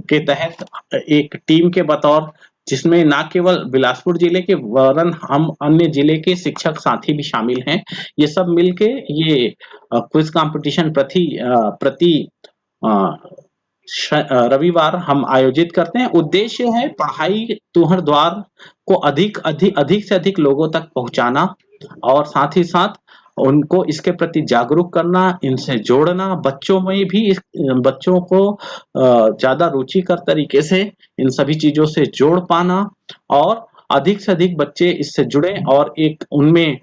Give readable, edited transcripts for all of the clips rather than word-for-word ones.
के तहत एक टीम के बतौर, जिसमें ना केवल बिलासपुर जिले के वरन हम अन्य जिले के शिक्षक साथी भी शामिल हैं। ये सब मिलके ये क्विज कंपटीशन प्रति अ, रविवार हम आयोजित करते हैं। उद्देश्य है पढ़ाई तुहर द्वार को अधिक से अधिक लोगों तक पहुँचाना और साथ ही साथ उनको इसके प्रति जागरूक करना, इनसे जोड़ना, बच्चों में भी बच्चों को ज़्यादा रुचिकर तरीके से इन सभी चीज़ों से जोड़ पाना और अधिक से अधिक बच्चे इससे जुड़े और एक उनमें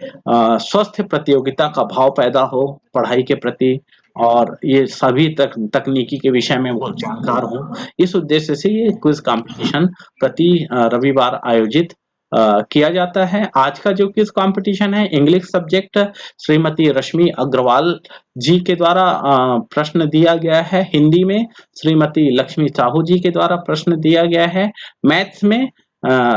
स्वस्थ प्रतियोगिता का भाव पैदा हो पढ़ाई के प्रति और ये सभी तकनीकी के विषय में वो जानकार हों। इस उद्देश्य से ये क्विज कंपटीशन प्रति रविवार आयोजित किया जाता है। आज का जो क्विज कंपटीशन है इंग्लिश सब्जेक्ट श्रीमती रश्मि अग्रवाल जी के द्वारा प्रश्न दिया गया है। हिंदी में श्रीमती लक्ष्मी साहू जी के द्वारा प्रश्न दिया गया है। मैथ्स में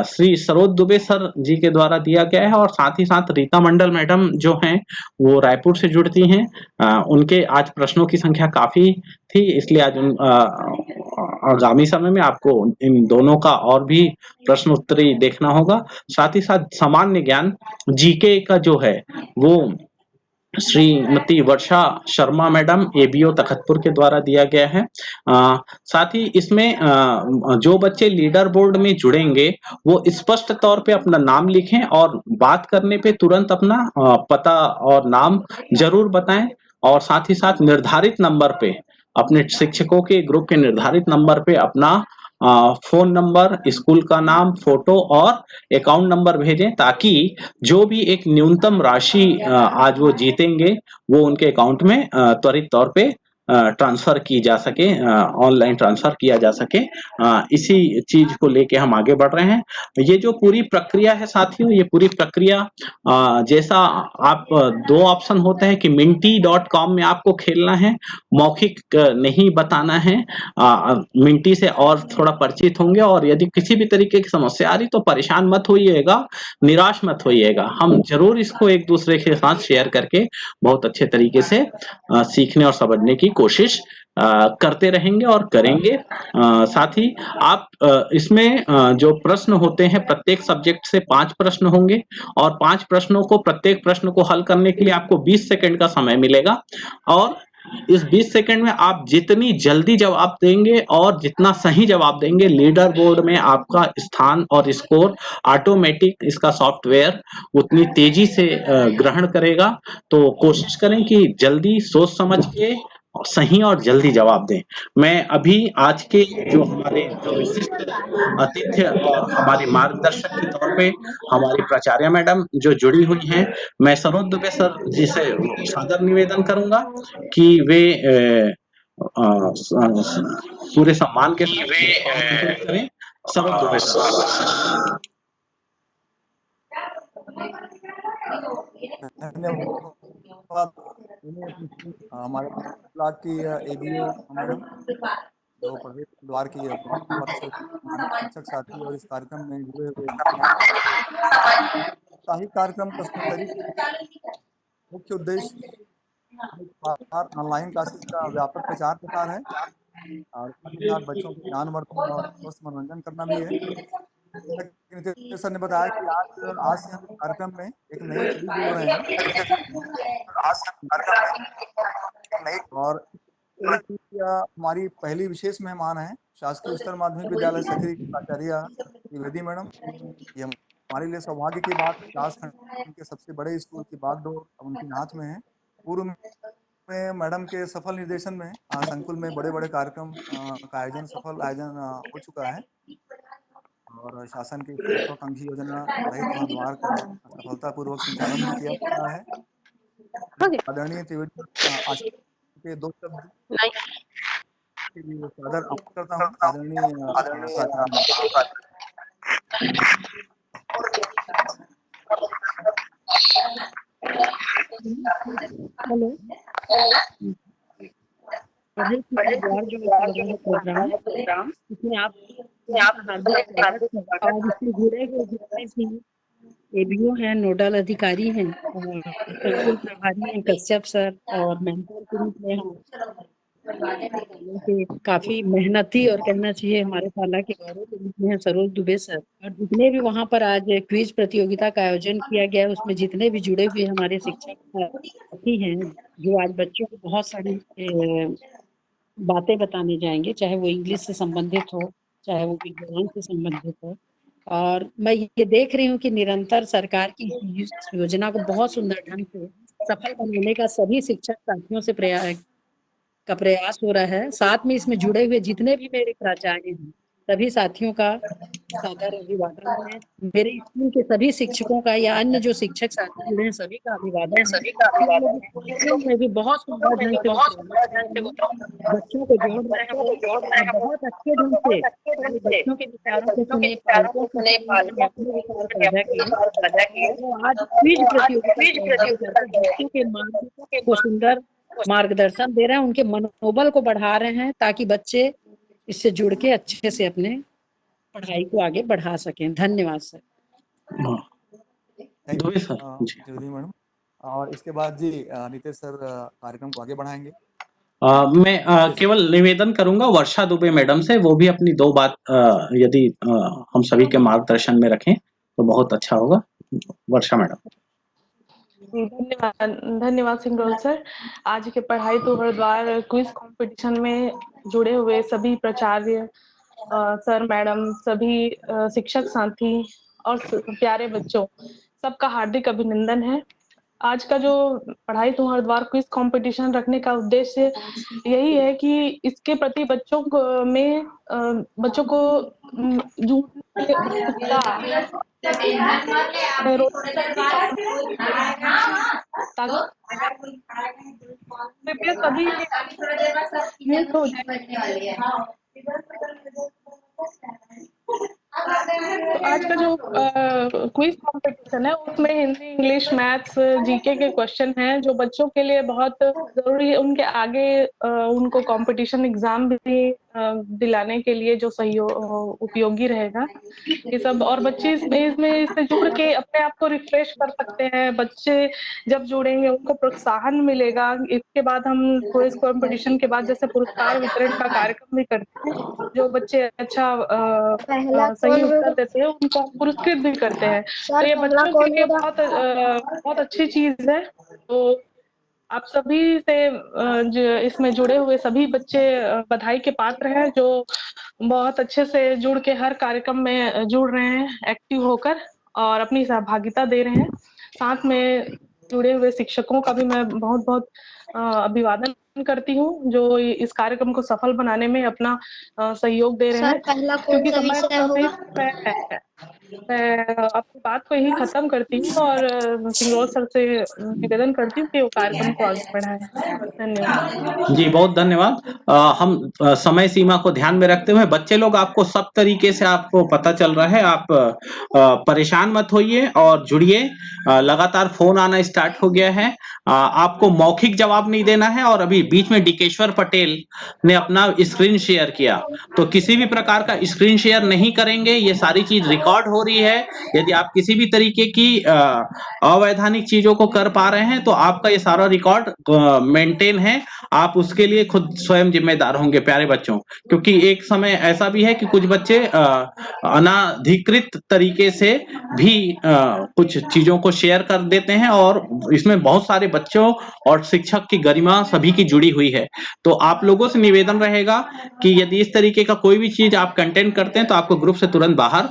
श्री सरोज दुबे सर जी के द्वारा दिया गया है और साथ ही साथ रीता मंडल मैडम जो हैं वो रायपुर से जुड़ती हैं। उनके आज प्रश्नों की संख्या काफी थी, इसलिए आज आगामी समय में आपको इन दोनों का और भी प्रश्न उत्तरी देखना होगा। साथ ही साथ सामान्य ज्ञान जीके का जो है वो श्रीमती वर्षा शर्मा मैडम एबीओ तखतपुर के द्वारा दिया गया है। साथ ही इसमें जो बच्चे लीडर बोर्ड में जुड़ेंगे वो स्पष्ट तौर पे अपना नाम लिखें और बात करने पे तुरंत अपना पता और नाम जरूर बताएं और साथ ही साथ निर्धारित नंबर पे अपने शिक्षकों के ग्रुप के निर्धारित नंबर पे अपना फोन नंबर, स्कूल का नाम, फोटो और अकाउंट नंबर भेजें ताकि जो भी एक न्यूनतम राशि आज वो जीतेंगे वो उनके अकाउंट में त्वरित तौर पे ट्रांसफर की जा सके, ऑनलाइन ट्रांसफर किया जा सके। इसी चीज को लेके हम आगे बढ़ रहे हैं। ये जो पूरी प्रक्रिया है साथियों, ये पूरी प्रक्रिया जैसा आप दो ऑप्शन होते हैं कि minty.com में आपको खेलना है, मौखिक नहीं बताना है। मिंटी से और थोड़ा परिचित होंगे और यदि किसी भी तरीके की समस्या आ रही तो परेशान मत होइएगा, निराश मत होइएगा। हम जरूर इसको एक दूसरे के साथ शेयर करके बहुत अच्छे तरीके से सीखने और समझने की कोशिश करते रहेंगे और करेंगे। साथ ही आप इसमें जो प्रश्न होते हैं प्रत्येक सब्जेक्ट से 5 प्रश्न होंगे और 5 प्रश्नों को प्रत्येक प्रश्न को हल करने के लिए आपको 20 सेकंड का समय मिलेगा और इस 20 सेकंड में आप जितनी जल्दी जवाब देंगे और जितना सही जवाब देंगे लीडर बोर्ड में आपका स्थान और स्कोर ऑटोमेटिक इसका सॉफ्टवेयर उतनी तेजी से ग्रहण करेगा। तो कोशिश करें कि जल्दी सोच समझ के सही और जल्दी जवाब दें। मैं अभी आज के जो हमारे जो विशिष्ट अतिथि और हमारे मार्गदर्शक के तौर पे हमारी प्राचार्य मैडम जो जुड़ी हुई हैं, मैं सरोज दुबे सर जी से सादर निवेदन करूंगा कि वे पूरे सम्मान के साथ करें। सरोज दुबे सर। धन्यवाद। हमारे ब्लॉक की एबीओ मैडम जो प्रवेश द्वार की प्रमुख वर्ष शिक्षक साथी और इस कार्यक्रम में जुड़े हुए साहित्य कार्यक्रम प्रश्नोत्तरी के मुख्य उद्देश्य ऑनलाइन क्लासेस का व्यापक प्रचार प्रसार है और साथ ही साथ बच्चों को ज्ञानवर्धन और स्वस्थ मनोरंजन करना भी है। नितिन सर ने बताया कि आज से हम इस कार्यक्रम में एक नई कड़ी जोड़ रहे हैं और हमारी पहली विशेष मेहमान है शासकीय उच्चतर माध्यमिक विद्यालय सकरी की प्राचार्य द्विवेदी मैडम। ये हमारे लिए सौभाग्य की बात, क्लास खंड के सबसे बड़े स्कूल की बागडोर अब उनके हाथ में है। पूर्व में मैडम के सफल निर्देशन में संकुल में बड़े बड़े कार्यक्रम का सफल आयोजन हो चुका है और शासन की महत्वाकांक्षी योजना रहित हरिद्वार का सफलतापूर्वक संचालन भी किया जा रहा है। आदरणीय त्रिवेदी आज के 2 शब्द के लिए सादर आमंत्रित करता हूँ आदरणीय प्राचार्य। हेलो, पढ़ाई की द्वार जो चल रहा है प्रोग्राम, इसमें आप हार्दिक स्वागत है और इससे जुड़े हुए जितने भी एबीओ हैं, नोडल अधिकारी हैं और संकुल प्रभारी हैं कश्यप सर और मेंटर के रूप में हम कि काफी मेहनती और कहना चाहिए हमारे शाला के गौरव के रूप में है सरोज दुबे सर। और जितने भी वहाँ पर आज क्विज प्रतियोगिता का आयोजन किया गया है, उसमें जितने भी जुड़े हुए हमारे शिक्षक साथी हैं, जो आज बच्चों को बहुत सारी बातें बताने जाएंगे, चाहे वो इंग्लिश से संबंधित हो, चाहे वो विज्ञान से संबंधित हो। और मैं ये देख रही हूँ कि निरंतर सरकार की इस योजना को बहुत सुंदर ढंग से सफल बनाने का सभी शिक्षक साथियों से प्रयास हो रहा है। साथ में इसमें जुड़े हुए जितने भी मेरे प्राचार्य हैं, सभी साथियों का सादर अभिवादन है। मेरे स्कूल के सभी शिक्षकों का या अन्य जो शिक्षक साथी जुड़े हैं, सभी का अभिवादन है। हम लोग इस कार्यक्रम में भी बहुत सुंदर ढंग से वो प्रयास कर रहे हैं, बच्चों को जोड़ रहे हैं वो, और बहुत अच्छे ढंग से अपने बच्चों के विचारों को सुने, पालकों को सुने और अपने विचार साझा किए। और वो आज क्विज प्रतियोगिता का आयोजन करके बच्चों के मार्ग को सुंदर मार्गदर्शन दे रहे हैं, उनके मनोबल को बढ़ा रहे हैं, ताकि बच्चे इससे जुड़ के अच्छे से अपने पढ़ाई को आगे बढ़ा सकें। धन्यवाद sir. Thank Dubey sir you ji. Jyoti madam. और इसके बाद जी नितेश सर कार्यक्रम को आगे बढ़ाएंगे। मैं केवल निवेदन करूंगा वर्षा दुबे मैडम से, वो भी अपनी 2 बात यदि हम सभी के मार्गदर्शन में रखें तो बहुत अच्छा होगा। वर्षा मैडम। जी, धन्यवाद सिंगरौल सर। आज के पढ़ाई तो हरिद्वार क्विज कंपटीशन में जुड़े हुए सभी प्राचार्य सर मैडम, सभी शिक्षक साथी और प्यारे बच्चों, सबका हार्दिक अभिनंदन है। आज का जो पढ़ाई तो हरिद्वार क्विज कंपटीशन रखने का उद्देश्य यही है कि इसके प्रति बच्चों को जुड़ने की उत्सुकता ताकि सभी मिस हो जाए। तो आज का जो क्विज कंपटीशन है उसमें हिंदी, इंग्लिश, मैथ्स, जीके के क्वेश्चन हैं जो बच्चों के लिए बहुत जरूरी है। उनके आगे उनको कंपटीशन एग्जाम भी दिलाने के लिए जो सही उपयोगी रहेगा ये सब। और बच्चे इसमें इससे जुड़ के अपने आप को रिफ्रेश कर सकते हैं। बच्चे जब जुड़ेंगे उनको प्रोत्साहन मिलेगा। इसके बाद हम क्विज कंपटीशन के बाद जैसे पुरस्कार वितरण का कार्यक्रम भी करते हैं। जो बच्चे अच्छा सही उत्तर देते हैं उनको हम पुरस्कृत भी करते हैं। तो ये बच्चों के लिए बहुत अच्छी चीज है। तो आप सभी से इसमें जुड़े हुए सभी बच्चे बधाई के पात्र हैं, जो बहुत अच्छे से जुड़ के हर कार्यक्रम में जुड़ रहे हैं एक्टिव होकर और अपनी सहभागिता दे रहे हैं। साथ में जुड़े हुए शिक्षकों का भी मैं बहुत बहुत अभिवादन करती हूँ, जो इस कार्यक्रम को सफल बनाने में अपना सहयोग दे रहे हैं। क्योंकि समय काफी है, मैं अपनी बात को यही खत्म करती हूँ और सिंगरौल सर से निवेदन करती हूँ कि वो कार्यक्रम को आगे बढ़ाएं। धन्यवाद जी, बहुत धन्यवाद। हम समय सीमा को ध्यान में रखते हुए बच्चे लोग आपको सब तरीके से आपको पता चल रहा है, आप परेशान मत होइए और जुड़िए। लगातार फोन आना स्टार्ट हो गया है। आपको मौखिक जवाब नहीं देना है। और अभी बीच में डिकेश्वर पटेल ने अपना स्क्रीन शेयर किया, तो किसी भी प्रकार का स्क्रीन शेयर नहीं करेंगे। ये सारी चीज रिकॉर्ड हो रही है। यदि आप किसी भी तरीके की अवैधानिक चीजों को कर पा रहे हैं तो आपका ये सारा रिकॉर्ड मेंटेन है। आप उसके लिए खुद स्वयं जिम्मेदार होंगे प्यारे बच्चों। क्योंकि एक समय ऐसा भी है कि कुछ बच्चे अनाधिकृत तरीके से भी कुछ चीजों को शेयर कर देते हैं, और इसमें बहुत सारे बच्चों और शिक्षक की गरिमा सभी की जुड़ी हुई है। तो आप लोगों से निवेदन रहेगा कि यदि इस तरीके का कोई भी चीज आप कंटेंट करते हैं तो आपको ग्रुप से तुरंत बाहर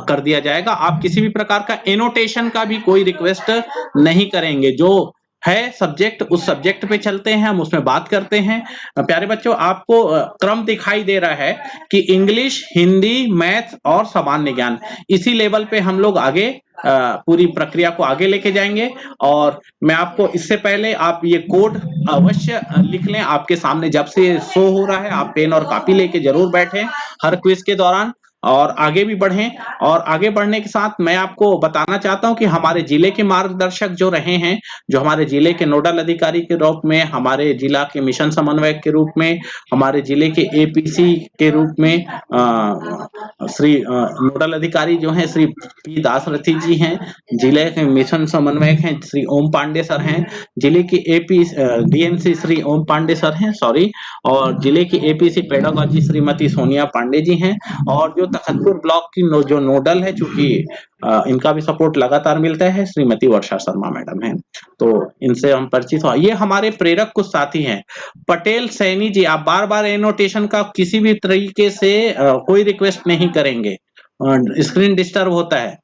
कर दिया जाएगा। आप किसी भी प्रकार का एनोटेशन का भी कोई रिक्वेस्ट नहीं करेंगे। जो है सब्जेक्ट, उस सब्जेक्ट पे चलते हैं, हम उसमें बात करते हैं। प्यारे बच्चों, आपको क्रम दिखाई दे रहा है कि इंग्लिश, हिंदी, मैथ्स और सामान्य ज्ञान, इसी लेवल पे हम लोग आगे पूरी प्रक्रिया को आगे लेके जाएंगे। और मैं आपको इससे पहले आप ये कोड अवश्य लिख लें। आपके सामने जब से शो हो रहा है आप पेन और कॉपी लेके जरूर बैठें हर क्विज के दौरान। और आगे भी बढ़ें। और आगे बढ़ने के साथ मैं आपको बताना चाहता हूं कि हमारे जिले के मार्गदर्शक जो रहे हैं, जो हमारे जिले के नोडल अधिकारी के रूप में, हमारे जिला के मिशन समन्वयक के रूप में, हमारे जिले के एपीसी के रूप में श्री नोडल अधिकारी जो हैं श्री पी दासरथी जी हैं, जिले के मिशन समन्वयक हैं श्री ओम पांडे सर हैं, जिले के AP DMC Shri Om Pandey sir हैं, सॉरी, और जिले की एपीसी पेडागोजी श्रीमती सोनिया पांडे जी हैं, और जो तखतपुर ब्लॉक की जो नोडल है, चूंकि इनका भी सपोर्ट लगातार मिलता है, श्रीमती वर्षा शर्मा मैडम हैं। तो इनसे हम परिचित हो। ये हमारे प्रेरक कुछ साथी हैं। पटेल सैनी जी, आप बार बार एनोटेशन का किसी भी तरीके से कोई रिक्वेस्ट नहीं करेंगे, स्क्रीन डिस्टर्ब होता है।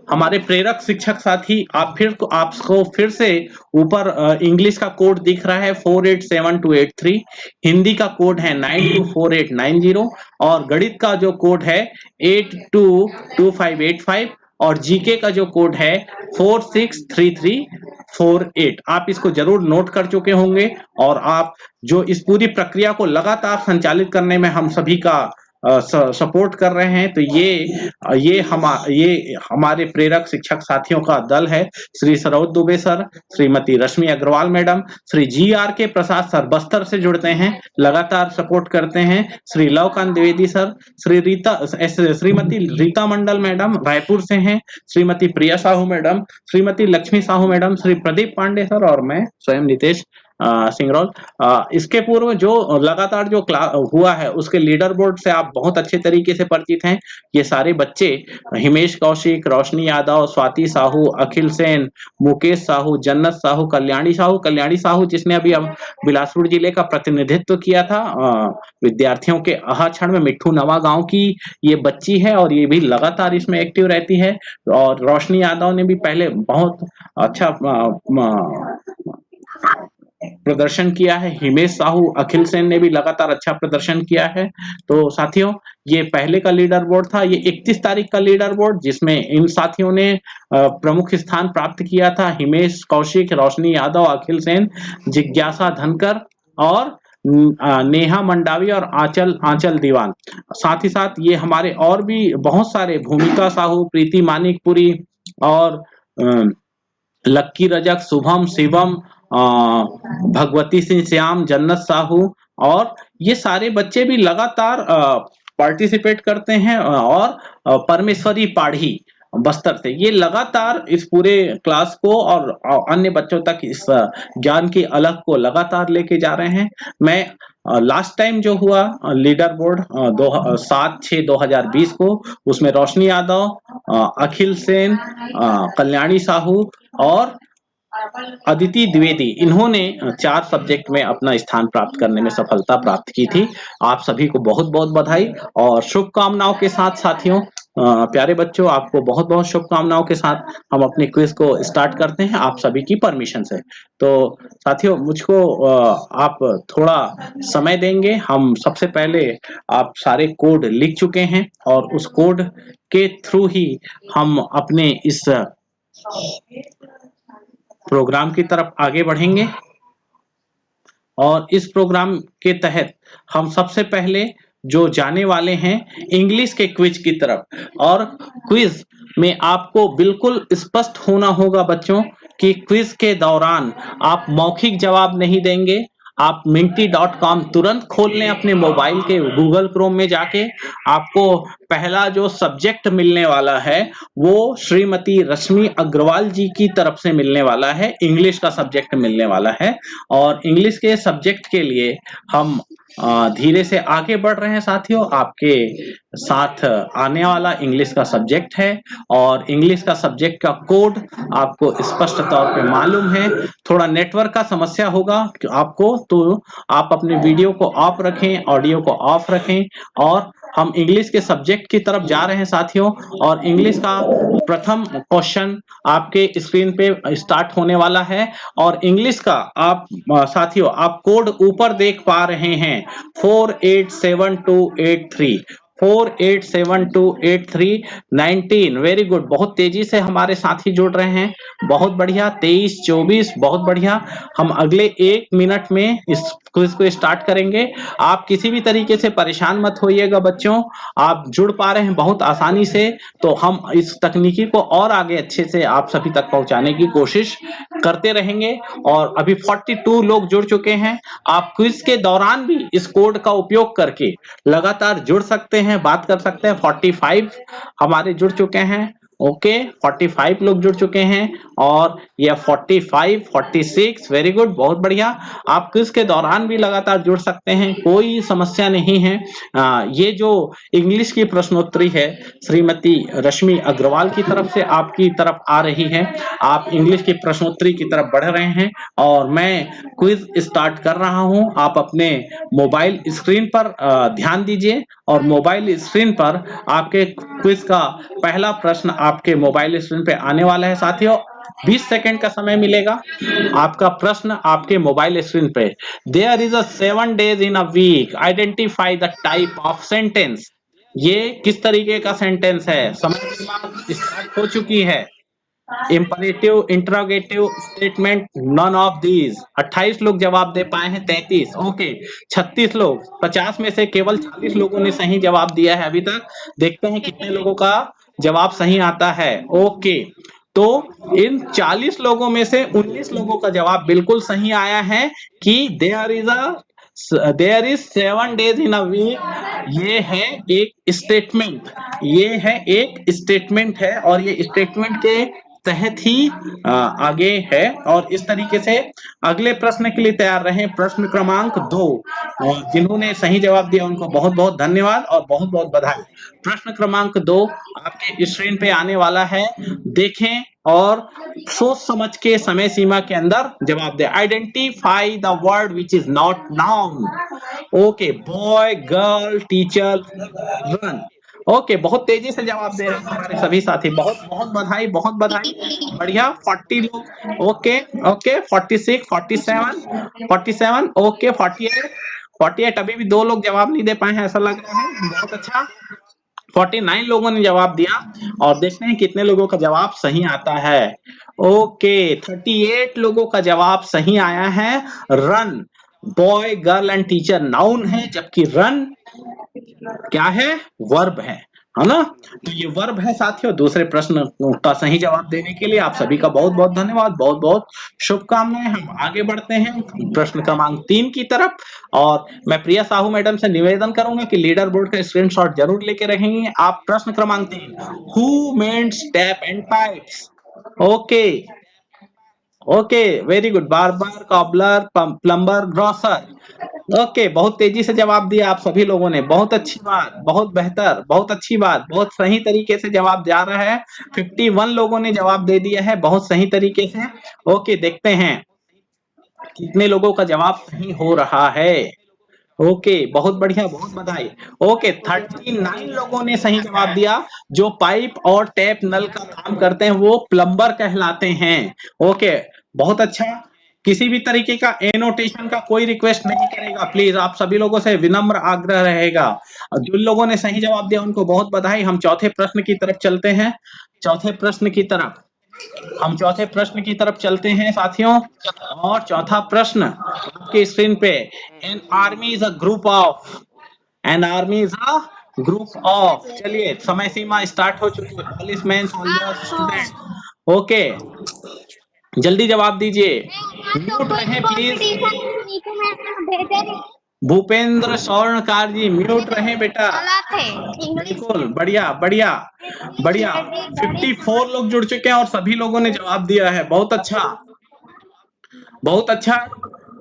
हमारे प्रेरक शिक्षक साथी, आपको फिर से ऊपर इंग्लिश का कोड दिख रहा है 487283, हिंदी का कोड है 924890, और गणित का जो कोड है 822585, और जीके का जो कोड है 463348। आप इसको जरूर नोट कर चुके होंगे, और आप जो इस पूरी प्रक्रिया को लगातार संचालित करने में हम सभी का सपोर्ट कर रहे हैं। तो ये हमारे प्रेरक शिक्षक साथियों का दल है। श्री सरोज दुबे सर, श्रीमती रश्मि अग्रवाल मैडम, श्री GR के प्रसाद सर बस्तर से जुड़ते हैं, लगातार सपोर्ट करते हैं, श्री लवकांत द्विवेदी सर, श्रीमती रीता मंडल मैडम रायपुर से हैं, Shrimati Priya Sahu madam, Shrimati Lakshmi Sahu madam, Shri Pradeep Pandey sir, और मैं स्वयं नितेश सिंगरौल। इसके पूर्व जो लगातार जो हुआ है उसके लीडर बोर्ड से आप बहुत अच्छे तरीके से परिचित हैं। ये सारे बच्चे हिमेश कौशिक, रोशनी यादव, स्वाति साहू, अखिल सेन, मुकेश साहू, जन्नत साहू, कल्याणी साहू जिसने अभी बिलासपुर जिले का प्रतिनिधित्व किया था विद्यार्थियों के आहाक्षण में, मिट्ठू नवा गांव की ये बच्ची है, और ये भी लगातार इसमें एक्टिव रहती है। और रोशनी यादव ने भी पहले बहुत अच्छा प्रदर्शन किया है। हिमेश साहू, अखिल सेन ने भी लगातार अच्छा प्रदर्शन किया है। तो साथियों, ये पहले का लीडर बोर्ड था। ये 31 तारीख का लीडर बोर्ड, जिसमें इन साथियों ने प्रमुख स्थान प्राप्त किया था। हिमेश कौशिक, रोशनी यादव, अखिल सेन, जिज्ञासा धनकर, और नेहा मंडावी, और आंचल दीवान। साथ ही साथ ये हमारे और भी बहुत सारे, भूमिका साहू, प्रीति मानिकपुरी, और लक्की रजक, शुभम, शिवम, भगवती सिंह श्याम, जन्नत साहू, और ये सारे बच्चे भी लगातार पार्टिसिपेट करते हैं। और परमेश्वरी पाढ़ी बस्तर से, ये लगातार इस पूरे क्लास को और अन्य बच्चों तक इस ज्ञान की अलग को लगातार लेके जा रहे हैं। मैं लास्ट टाइम जो हुआ लीडर बोर्ड 7/6/2020 को, उसमें रोशनी यादव, अखिल सेन, कल्याणी साहू और अदिति द्विवेदी, इन्होंने 4 सब्जेक्ट में अपना स्थान प्राप्त करने में सफलता प्राप्त की थी। आप सभी को बहुत बहुत बधाई और शुभकामनाओं के साथ साथियों, प्यारे बच्चों, आपको बहुत बहुत शुभकामनाओं के साथ हम अपने क्विज को स्टार्ट करते हैं आप सभी की परमिशन से। तो साथियों, मुझको आप थोड़ा समय देंगे। हम सबसे पहले, आप सारे कोड लिख चुके हैं, और उस कोड के थ्रू ही हम अपने इस प्रोग्राम की तरफ आगे बढ़ेंगे। और इस प्रोग्राम के तहत हम सबसे पहले जो जाने वाले हैं इंग्लिश के क्विज की तरफ। और क्विज में आपको बिल्कुल स्पष्ट होना होगा बच्चों कि क्विज के दौरान आप मौखिक जवाब नहीं देंगे। आप minty.com तुरंत खोल लें अपने मोबाइल के गूगल क्रोम में जाके। आपको पहला जो सब्जेक्ट मिलने वाला है वो श्रीमती रश्मि अग्रवाल जी की तरफ से मिलने वाला है, इंग्लिश का सब्जेक्ट मिलने वाला है। और इंग्लिश के सब्जेक्ट के लिए हम धीरे से आगे बढ़ रहे हैं साथियों। आपके साथ आने वाला इंग्लिश का सब्जेक्ट है, और इंग्लिश का सब्जेक्ट का कोड आपको स्पष्ट तौर पे मालूम है। थोड़ा नेटवर्क का समस्या होगा आपको, तो आप अपने वीडियो को ऑफ रखें, ऑडियो को ऑफ रखें, और हम इंग्लिश के सब्जेक्ट की तरफ जा रहे हैं साथियों। और इंग्लिश का प्रथम क्वेश्चन आपके स्क्रीन पे स्टार्ट होने वाला है। और इंग्लिश का आप साथियों, आप कोड ऊपर देख पा रहे हैं 487283। 48728319। वेरी गुड, बहुत तेजी से हमारे साथी जुड़ रहे हैं, बहुत बढ़िया। 23 24, बहुत बढ़िया। हम अगले 1 मिनट में इस क्विज को स्टार्ट करेंगे। आप किसी भी तरीके से परेशान मत होइएगा बच्चों, आप जुड़ पा रहे हैं बहुत आसानी से, तो हम इस तकनीकी को और आगे अच्छे से आप सभी तक पहुंचाने की कोशिश करते रहेंगे। और अभी 42 लोग जुड़ चुके हैं। आप क्विज के दौरान भी इस कोड का उपयोग करके लगातार जुड़ सकते हैं, बात कर सकते हैं। 45 हमारे जुड़ चुके हैं। ओके, 45 लोग जुड़ चुके हैं। और ये 45 46, वेरी गुड, बहुत बढ़िया। आप क्विज के दौरान भी लगातार जुड़ सकते हैं, कोई समस्या नहीं है। ये जो इंग्लिश की प्रश्नोत्तरी है श्रीमती रश्मि अग्रवाल की तरफ से आपकी तरफ आ रही है। आप इंग्लिश की प्रश्नोत्तरी की तरफ बढ़ रहे हैं और मैं क्विज स्टार्ट कर रहा हूं। आप अपने मोबाइल स्क्रीन पर ध्यान दीजिए और मोबाइल स्क्रीन पर आपके क्विज का पहला प्रश्न आपके मोबाइल स्क्रीन पे आने वाला है साथियों। 20 सेकंड का समय मिलेगा। आपका प्रश्न आपके मोबाइल स्क्रीन पे। There is a 7 days in a week, identify the type of sentence. ये किस तरीके का सेंटेंस है? समय सीमा स्टार्ट हो चुकी है। Imperative, interrogative statement, none of these. 28 लोग जवाब दे पाए हैं, 33। ओके, 36 लोग, 50 में से केवल 40 लोगों ने सही जवाब दिया है अभी तक। देखते हैं कितने लोगों का जवाब सही आता है। ओके, तो इन 40 लोगों में से 19 लोगों का जवाब बिल्कुल सही आया है कि there is 7 days in a week. ये है एक स्टेटमेंट, ये है एक स्टेटमेंट है और ये स्टेटमेंट के तहत ही आगे है। और इस तरीके से अगले प्रश्न के लिए तैयार रहें। प्रश्न क्रमांक 2, और जिन्होंने सही जवाब दिया उनको बहुत बहुत धन्यवाद और बहुत बहुत बधाई। प्रश्न क्रमांक 2 आपके स्क्रीन पे आने वाला है, देखें और सोच समझ के समय सीमा के अंदर जवाब दें। Identify the word which is not noun. Okay, boy, girl, teacher, run. Okay, बहुत तेजी से जवाब दे रहे हैं हमारे सभी साथी, बहुत बहुत बधाई, बहुत बधाई, बढ़िया। 40 लोग, ओके ओके, 46 47 47, ओके, 48 48, अभी भी 2 लोग जवाब नहीं दे पाए हैं ऐसा लग रहा है, बहुत अच्छा। 49 लोगों ने जवाब दिया और देखते हैं कितने लोगों का जवाब सही आता है। ओके, 38 लोगों का जवाब सही आया है। Run, boy, girl and teacher noun है, जबकि रन क्या है? वर्ब है ना? तो ये वर्ब है साथियों। दूसरे प्रश्न का सही जवाब देने के लिए आप सभी का बहुत बहुत धन्यवाद, बहुत बहुत शुभकामनाएं। हम आगे बढ़ते हैं प्रश्न क्रमांक 3 की तरफ और मैं प्रिया साहू मैडम से निवेदन करूंगा कि लीडर बोर्ड का स्क्रीनशॉट जरूर लेके रहेंगे। आप प्रश्न क्रमांक 3, who mends tap and pipes? Okay okay, very good. Barber, cobbler, plumber, grocer. Okay, बहुत तेजी से जवाब दिया आप सभी लोगों ने, बहुत अच्छी बात, बहुत बेहतर, बहुत अच्छी बात, बहुत सही तरीके से जवाब जा रहा है। 51 लोगों ने जवाब दे दिया है बहुत सही तरीके से। ओके, देखते हैं कितने लोगों का जवाब सही हो रहा है। ओके, बहुत बढ़िया, बहुत बधाई। ओके, 39 लोगों ने सही जवाब दिया। जो पाइप और टैप नल का काम करते हैं वो प्लम्बर कहलाते हैं। ओके, बहुत अच्छा। किसी भी तरीके का एनोटेशन का कोई रिक्वेस्ट नहीं करेगा, प्लीज आप सभी लोगों से विनम्र आग्रह रहेगा। जिन लोगों ने सही जवाब दिया उनको बहुत बधाई। हम चौथे प्रश्न की तरफ चलते हैं। चौथे प्रश्न की तरफ हम चौथे प्रश्न की तरफ चलते हैं साथियों। और चौथा प्रश्न आपके स्क्रीन पे, an army is a group of, an army is a group of. चलिए, समय सीमा स्टार्ट हो चुकी है। Policeman, soldier, student. ओके, जल्दी जवाब दीजिए, म्यूट रहे प्लीज। भूपेंद्र स्वर्णकार जी म्यूट रहे बेटा। बिल्कुल, बढ़िया बढ़िया बढ़िया। 54 लोग जुड़ चुके हैं और सभी लोगों ने जवाब दिया है, बहुत अच्छा, बहुत अच्छा।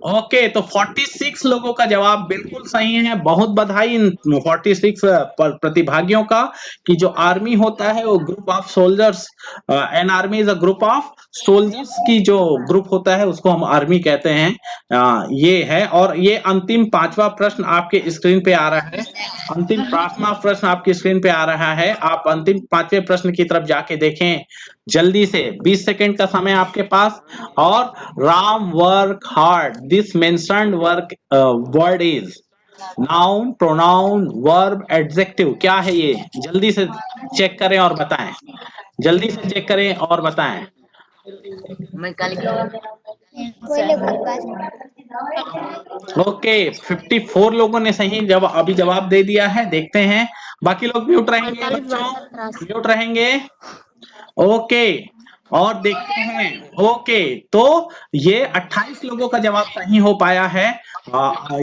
ओके, तो 46 लोगों का जवाब बिल्कुल सही है। बहुत बधाई इन 46 प्रतिभागियों का कि जो आर्मी होता है वो group of soldiers, an army is a group of soldiers की जो ग्रुप होता है उसको हम आर्मी कहते हैं। ये है। और ये अंतिम 5वां प्रश्न आपके स्क्रीन पे आ रहा है। अंतिम 5वां प्रश्न आपकी स्क्रीन पे आ रहा है। आप अंतिम 5वें प्रश्न की तरफ जाके देखें जल्दी से। 20 सेकंड का समय आपके पास। और Ram work hard, this mentioned work word is. Noun, pronoun, verb, adjective क्या है ये? जल्दी से चेक करें और बताएं। जल्दी से चेक करें और बताएं। ओके, 54 लोगों ने सही अभी जवाब दे दिया है। देखते हैं बाकी लोग म्यूट रहेंगे बच्चों, म्यूट रहेंगे। ओके, और देखते हैं। ओके, तो ये 28 लोगों का जवाब सही हो पाया है।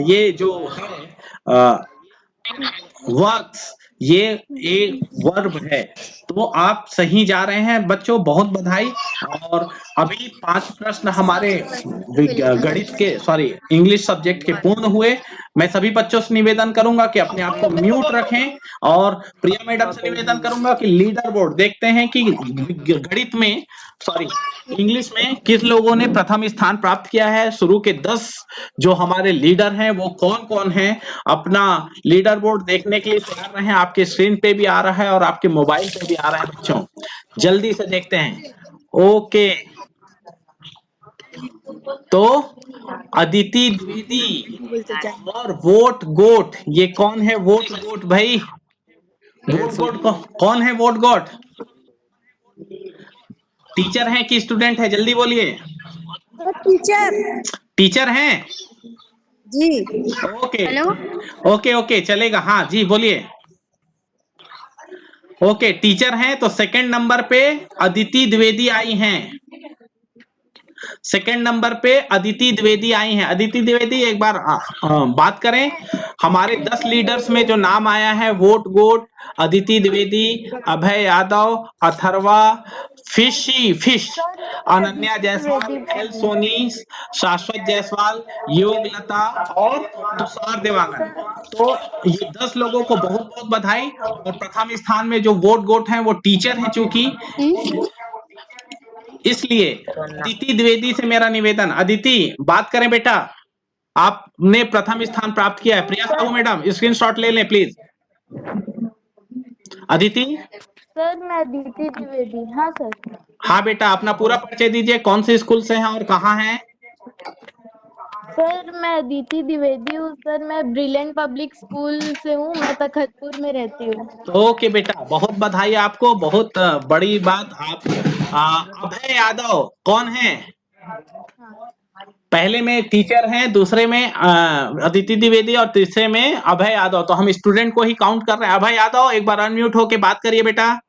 ये जो है वर्क्स, ये एक वर्ब है। तो आप सही जा रहे हैं बच्चों, बहुत बधाई। और अभी 5 प्रश्न हमारे गणित के इंग्लिश सब्जेक्ट के पूर्ण हुए। मैं सभी बच्चों से निवेदन करूंगा कि अपने आप को म्यूट रखें, और प्रिया मैडम से निवेदन करूंगा कि लीडर बोर्ड देखते हैं कि गणित में इंग्लिश में किस लोगों ने प्रथम स्थान प्राप्त किया है। शुरू के 10 जो हमारे लीडर हैं वो कौन कौन हैं। अपना लीडर बोर्ड देखने के लिए तैयार रहें। आपके स्क्रीन पे भी आ रहा है और आपके मोबाइल पे भी आ रहा है बच्चों, जल्दी से देखते हैं। ओके, तो अदिति द्विवेदी और वोट गोट, ये कौन है वोट गोट भाई? वोट गोट कौन है? वोट गोट टीचर है कि स्टूडेंट है? जल्दी बोलिए। टीचर टीचर हैं जी। ओके हेलो, ओके ओके चलेगा। हाँ जी बोलिए। ओके, टीचर हैं तो सेकंड नंबर पे अदिति द्विवेदी आई हैं। सेकंड नंबर पे अदिति द्विवेदी आई हैं। अदिति द्विवेदी एक बार बात करें। हमारे 10 लीडर्स में जो नाम आया है, वोट गोट, अदिति द्विवेदी, अभय यादव, अथर्वा, फिश, अनन्या जायसवाल, एल सोनी, शाश्वत जायसवाल, योगलता और तुषार देवांगन। तो ये 10 लोगों को बहुत बहुत बधाई। और प्रथम स्थान में जो वोट गोट हैं वो टीचर हैं, चूंकि इसलिए अदिति द्विवेदी से मेरा निवेदन, अदिति बात करें बेटा, आपने प्रथम स्थान प्राप्त किया है। प्रिया साहू मैडम स्क्रीनशॉट ले लें प्लीज। अदिति सर मैं अदिति द्विवेदी। हाँ सर। हाँ बेटा, अपना पूरा परिचय दीजिए, कौन से स्कूल से हैं और कहाँ हैं? सर मैं अदिति द्विवेदी हूँ सर, मैं ब्रिलियंट पब्लिक स्कूल से हूँ, मैं तखतपुर में रहती हूँ। ओके बेटा, बहुत बधाई आपको, बहुत बड़ी बात। आप अभय यादव कौन है? पहले में टीचर हैं, दूसरे में अदिति द्विवेदी और तीसरे में अभय यादव। तो हम स्टूडेंट को ही काउंट कर रहे हैं। अभय यादव एक बार अनम्यूट होके बात करिए बेटा।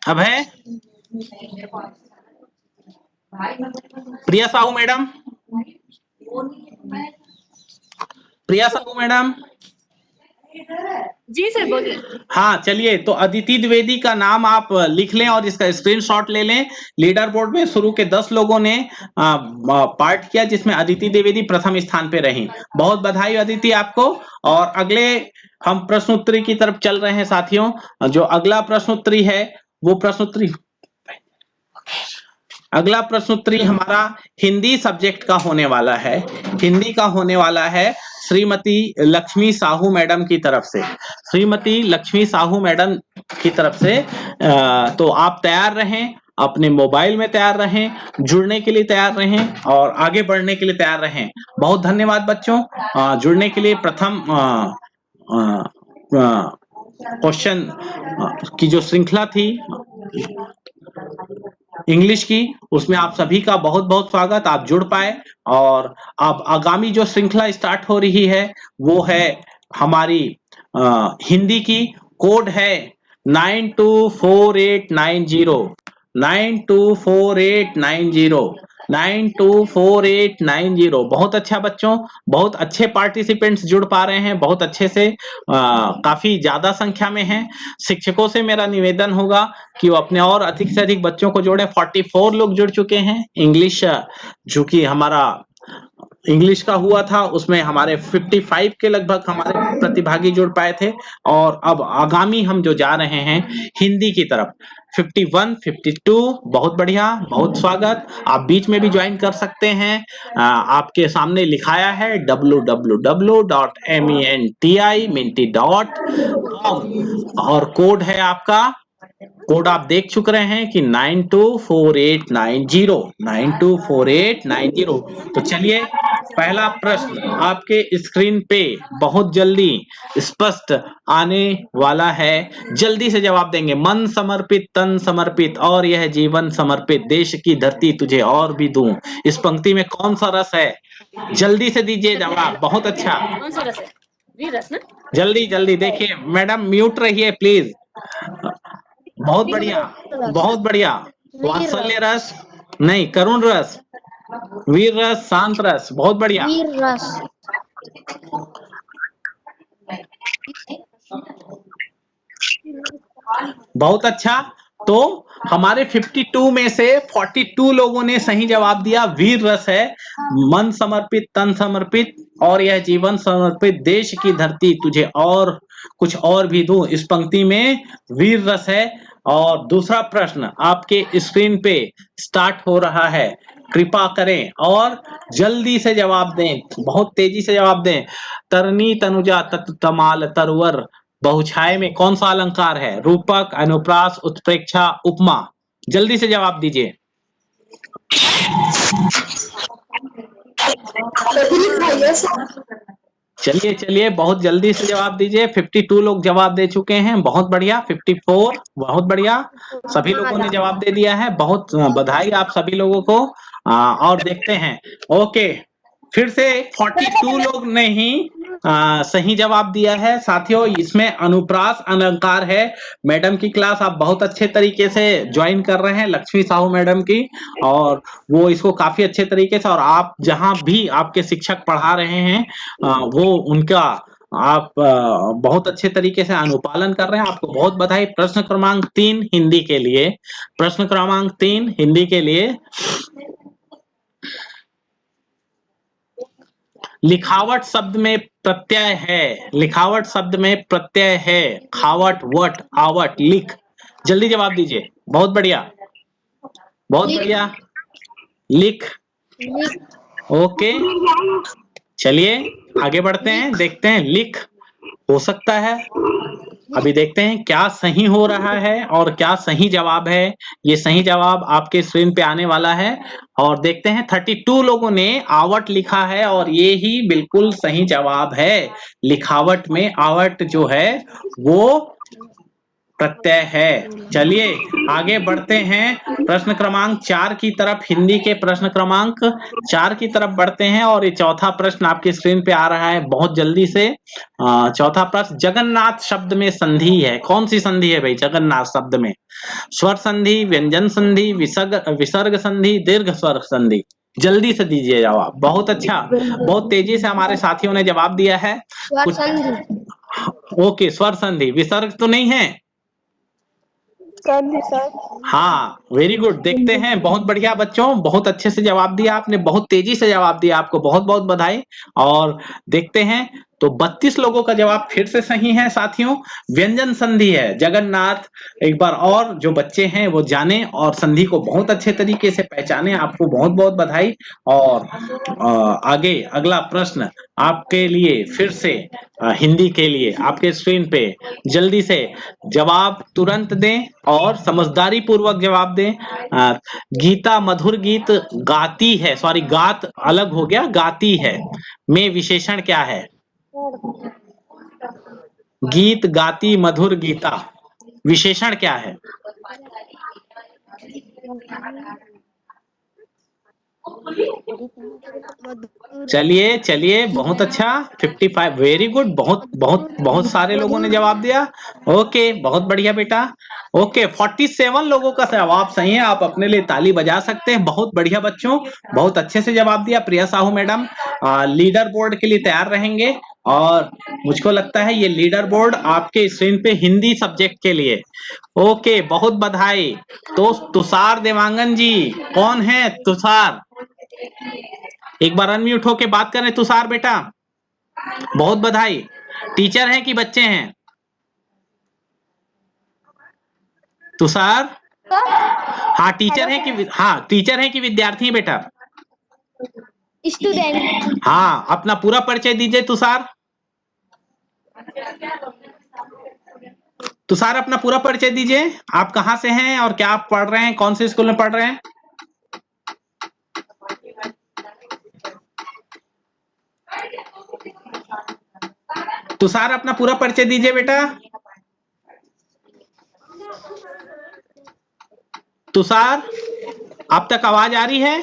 अभय। प्रिया साहू मैडम, प्रिया साहू मैडम। जी सर बोलिए। हाँ चलिए, तो अदिति द्विवेदी का नाम आप लिख लें और इसका स्क्रीनशॉट ले लें। लीडर बोर्ड में शुरू के 10 लोगों ने पार्ट किया, जिसमें अदिति द्विवेदी प्रथम स्थान पे रही। बहुत बधाई अदिति आपको। और अगले हम प्रश्नोत्तरी की तरफ चल रहे हैं साथियों। जो अगला प्रश्नोत्तरी है वो अगला प्रश्नोत्तरी हमारा हिंदी सब्जेक्ट का होने वाला है। हिंदी का होने वाला है श्रीमती लक्ष्मी साहू मैडम की तरफ से। श्रीमती लक्ष्मी साहू मैडम की तरफ से। तो आप तैयार रहें, अपने मोबाइल में तैयार रहें, जुड़ने के लिए तैयार रहें और आगे बढ़ने के लिए तैयार रहें। बहुत धन्यवाद बच्चों जुड़ने के लिए। प्रथम क्वेश्चन की जो श्रृंखला थी इंग्लिश की, उसमें आप सभी का बहुत बहुत स्वागत। आप जुड़ पाए। और अब आगामी जो श्रृंखला स्टार्ट हो रही है वो है हमारी हिंदी की। कोड है 924890 924890 924890। बहुत अच्छा बच्चों, बहुत अच्छे पार्टिसिपेंट्स जुड़ पा रहे हैं, बहुत अच्छे से काफी ज्यादा संख्या में हैं। शिक्षकों से मेरा निवेदन होगा कि वो अपने और अधिक से अधिक बच्चों को जोड़े। 44 लोग जुड़ चुके हैं। इंग्लिश जो कि हमारा इंग्लिश का हुआ था उसमें हमारे 55 के लगभग हमारे प्रतिभागी जुड़ पाए थे। और अब आगामी हम जो जा रहे हैं हिंदी की तरफ 51, 52। बहुत बढ़िया, बहुत स्वागत। आप बीच में भी ज्वाइन कर सकते हैं। आपके सामने लिखाया है www.menti.com और कोड है आपका कोड आप देख चुक रहे हैं कि 924890 924890। तो चलिए पहला प्रश्न आपके स्क्रीन पे बहुत जल्दी स्पष्ट आने वाला है, जल्दी से जवाब देंगे। मन समर्पित तन समर्पित और यह जीवन समर्पित, देश की धरती तुझे और भी दूं, इस पंक्ति में कौन सा रस है? जल्दी से दीजिए जवाब। बहुत अच्छा, कौन सा रस है? वीर रस ना? जल्दी जल्दी देखिए। मैडम म्यूट रहिए प्लीज। बहुत बढ़िया, बहुत बढ़िया। वीर वात्सल्य रस नहीं, करुण रस, वीर रस, शांत रस, बहुत बढ़िया। वीर रस। बहुत अच्छा। तो हमारे 52 में से 42 लोगों ने सही जवाब दिया, वीर रस है। मन समर्पित तन समर्पित और यह जीवन समर्पित, देश की धरती तुझे और कुछ और भी दूं, इस पंक्ति में वीर रस है। और दूसरा प्रश्न आपके स्क्रीन पे स्टार्ट हो रहा है, कृपा करें और जल्दी से जवाब दें, बहुत तेजी से जवाब दें। तरनी तनुजा तत् तमाल तरवर बहुछाय में कौन सा अलंकार है? रूपक, अनुप्रास, उत्प्रेक्षा, उपमा। जल्दी से जवाब दीजिए। चलिए चलिए बहुत जल्दी से जवाब दीजिए। 52 लोग जवाब दे चुके हैं, बहुत बढ़िया। 54, बहुत बढ़िया, सभी लोगों ने जवाब दे दिया है, बहुत बधाई आप सभी लोगों को। और देखते हैं, ओके, फिर से 42 लोग ने ही सही जवाब दिया है। साथियों इसमें अनुप्रास अलंकार है। मैडम की क्लास आप बहुत अच्छे तरीके से ज्वाइन कर रहे हैं, लक्ष्मी साहू मैडम की, और वो इसको काफी अच्छे तरीके से, और आप जहां भी आपके शिक्षक पढ़ा रहे हैं वो उनका आप बहुत अच्छे तरीके से अनुपालन कर रहे हैं, आपको बहुत बधाई। प्रश्न क्रमांक 3 हिंदी के लिए, प्रश्न क्रमांक 3 हिंदी के लिए, लिखावट शब्द में प्रत्यय है, लिखावट शब्द में प्रत्यय है, खावट, वट, आवट, लिख। जल्दी जवाब दीजिए। बहुत बढ़िया, बहुत बढ़िया, लिख। ओके, चलिए आगे बढ़ते हैं, देखते हैं। लिख हो सकता है, अभी देखते हैं क्या सही हो रहा है और क्या सही जवाब है। ये सही जवाब आपके स्क्रीन पे आने वाला है, और देखते हैं। 32 लोगों ने आवट लिखा है और ये ही बिल्कुल सही जवाब है। लिखावट में आवट जो है वो प्रत्यय है। चलिए आगे बढ़ते हैं प्रश्न क्रमांक 4 की तरफ, हिंदी के प्रश्न क्रमांक 4 की तरफ बढ़ते हैं, और ये चौथा प्रश्न आपकी स्क्रीन पे आ रहा है बहुत जल्दी से। चौथा प्रश्न, जगन्नाथ शब्द में संधि है, कौन सी संधि है भाई जगन्नाथ शब्द में? स्वर संधि, व्यंजन संधि, विसर्ग संधि, दीर्घ स्वर संधि। जल्दी से दीजिए जवाब। बहुत अच्छा, बहुत तेजी से हमारे साथियों ने जवाब दिया है। ओके, स्वर संधि, विसर्ग तो नहीं है? संधि सर। हाँ, वेरी गुड। देखते हैं, बहुत बढ़िया बच्चों, बहुत अच्छे से जवाब दिया आपने, बहुत तेजी से जवाब दिया, आपको बहुत बहुत बधाई। और देखते हैं, तो 32 लोगों का जवाब फिर से सही है साथियों, व्यंजन संधि है जगन्नाथ। एक बार और जो बच्चे हैं वो जाने और संधि को बहुत अच्छे तरीके से पहचाने, आपको बहुत बहुत बधाई। और आगे अगला प्रश्न आपके लिए फिर से हिंदी के लिए आपके स्क्रीन पे, जल्दी से जवाब तुरंत दें और समझदारी पूर्वक जवाब दें। गीता मधुर गीत गाती है, सॉरी गात अलग हो गया, गाती है में विशेषण क्या है? गीत गाती मधुर गीता, विशेषण क्या है? चलिए चलिए, बहुत अच्छा, 55, वेरी गुड, बहुत बहुत बहुत सारे लोगों ने जवाब दिया। ओके, बहुत बढ़िया बेटा। ओके, 47 लोगों का जवाब सही है, आप अपने लिए ताली बजा सकते हैं। बहुत बढ़िया बच्चों, बहुत अच्छे से जवाब दिया। प्रिया साहू मैडम लीडर बोर्ड के लिए तैयार रहेंगे, और मुझको लगता है ये लीडर बोर्ड आपके स्क्रीन पे हिंदी सब्जेक्ट के लिए। ओके, बहुत बधाई। तो तुषार देवांगन जी, कौन है तुषार? एक बार अनम्यूट होके बात करें तुषार बेटा। बहुत बधाई। टीचर हैं कि बच्चे हैं तुषार? हाँ टीचर है कि, हाँ टीचर है कि विद्यार्थी हैं बेटा? स्टूडेंट। हाँ, अपना पूरा परिचय दीजिए तुषार। तुषार अपना पूरा परिचय दीजिए, आप कहाँ से हैं और क्या आप पढ़ रहे हैं, कौन से स्कूल में पढ़ रहे हैं? तुषार अपना पूरा परिचय दीजिए बेटा। तुषार, आप तक आवाज आ रही है?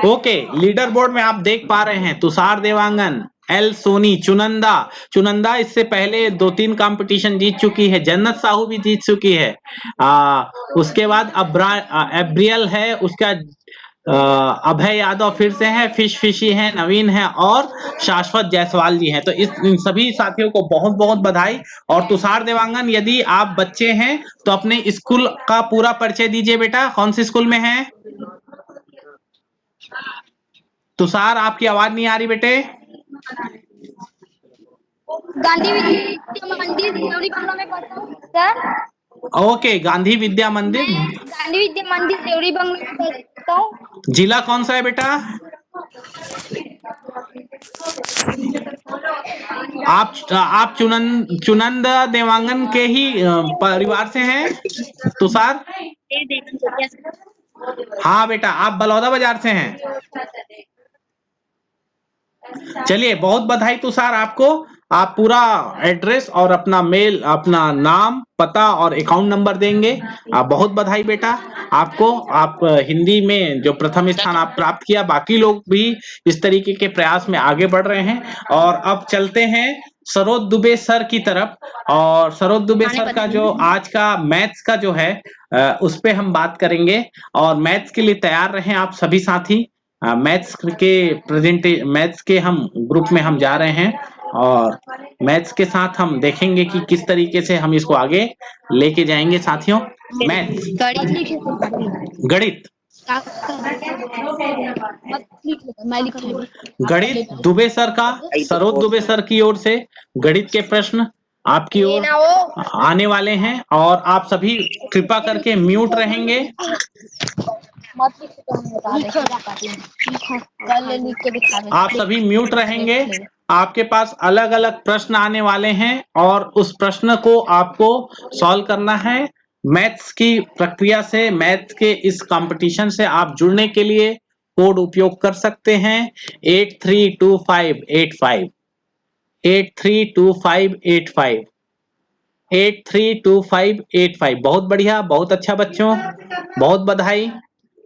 ओके, लीडर बोर्ड में आप देख पा रहे हैं तुषार देवांगन, एल सोनी, चुनंदा। चुनंदा इससे पहले 2-3 कंपटीशन जीत चुकी है, जन्नत साहू भी जीत चुकी है। उसके बाद एब्रियल है, उसका अभय यादव फिर से है, फिशी है, नवीन है और शाश्वत जायसवाल जी हैं। तो इन सभी साथियों को बहुत बहुत बधाई। और तुषार देवांगन, यदि आप बच्चे हैं तो अपने स्कूल का पूरा परिचय दीजिए बेटा, कौन से स्कूल में हैं? तुषार, आपकी आवाज नहीं आ रही बेटे। गांधी विद्या मंदिर देवरी बंगला में पढ़ता हूँ सर। ओके, गांधी विद्या मंदिर। मैं गांधी विद्या मंदिर देवरी बंगला में पढ़ता हूँ। जिला कौन सा है बेटा? आप चुनंद देवांगन के ही परिवार से हैं तुषार? हाँ बेटा, आप बलौदा बाजार से हैं। चलिए, बहुत बधाई तुषार आपको। आप पूरा एड्रेस और अपना मेल, अपना नाम, पता और अकाउंट नंबर देंगे। आप बहुत बधाई बेटा आपको। आप हिंदी में जो प्रथम स्थान आप प्राप्त किया, बाकी लोग भी इस तरीके के प्रयास में आगे बढ़ रहे हैं। और अब चलते हैं सरोज दुबे सर की तरफ। और सरोज दुबे सर का जो आज का मैथ्स का जो है उस पे हम बात करेंगे। और मैथ्स के लिए तैयार रहें आप सभी साथी। मैथ्स के हम ग्रुप में हम जा रहे हैं और मैथ्स के साथ हम देखेंगे कि किस तरीके से हम इसको आगे लेके जाएंगे साथियों। मैथ्स, गणित, गणित दुबे सर का, सरोज दुबे सर की ओर से गणित के प्रश्न आपकी ओर आने वाले हैं। और आप सभी कृपा करके म्यूट रहेंगे। आप सभी म्यूट रहेंगे। आपके पास अलग अलग प्रश्न आने वाले हैं और उस प्रश्न को आपको सॉल्व करना है। मैथ्स की प्रक्रिया से, मैथ्स के इस कंपटीशन से आप जुड़ने के लिए कोड उपयोग कर सकते हैं 832585, 832585, 832585। बहुत बढ़िया, बहुत अच्छा बच्चों, बहुत बधाई।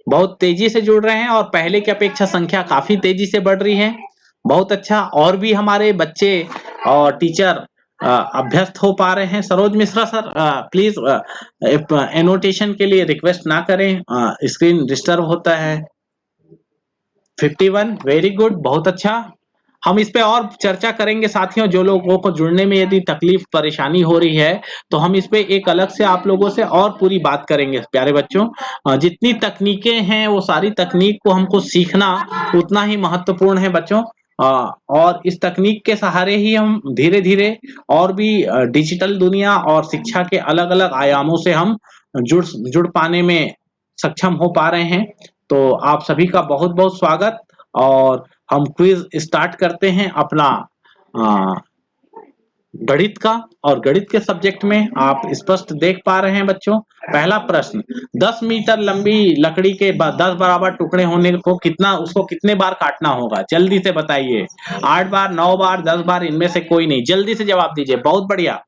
बहुत तेजी से जुड़ रहे हैं और पहले की अपेक्षा संख्या काफी तेजी से बढ़ रही है। बहुत अच्छा। और भी हमारे बच्चे और टीचर अभ्यस्त हो पा रहे हैं। Saroj Mishra sir, please annotation के लिए रिक्वेस्ट ना करें, स्क्रीन डिस्टर्ब होता है। 51, वेरी गुड, बहुत अच्छा। हम इस पे और चर्चा करेंगे साथियों। जो लोगों को जुड़ने में यदि तकलीफ परेशानी हो रही है तो हम इस पे एक अलग से आप लोगों से और पूरी बात करेंगे प्यारे बच्चों। जितनी तकनीकें हैं वो सारी तकनीक को हमको सीखना उतना ही महत्वपूर्ण है बच्चों। और इस तकनीक के सहारे ही हम धीरे धीरे और भी डिजिटल दुनिया और शिक्षा के अलग अलग आयामों से हम जुड़ पाने में सक्षम हो पा रहे हैं। तो आप सभी का बहुत बहुत स्वागत। और हम क्विज स्टार्ट करते हैं अपना गणित का। और गणित के सब्जेक्ट में आप स्पष्ट देख पा रहे हैं बच्चों। पहला प्रश्न, 10 मीटर लंबी लकड़ी के 10 बराबर टुकड़े होने को उसको कितने बार काटना होगा? जल्दी से बताइए। 8 बार, 9 बार, 10 बार, इनमें से कोई नहीं। जल्दी से जवाब दीजिए। बहुत बढ़िया,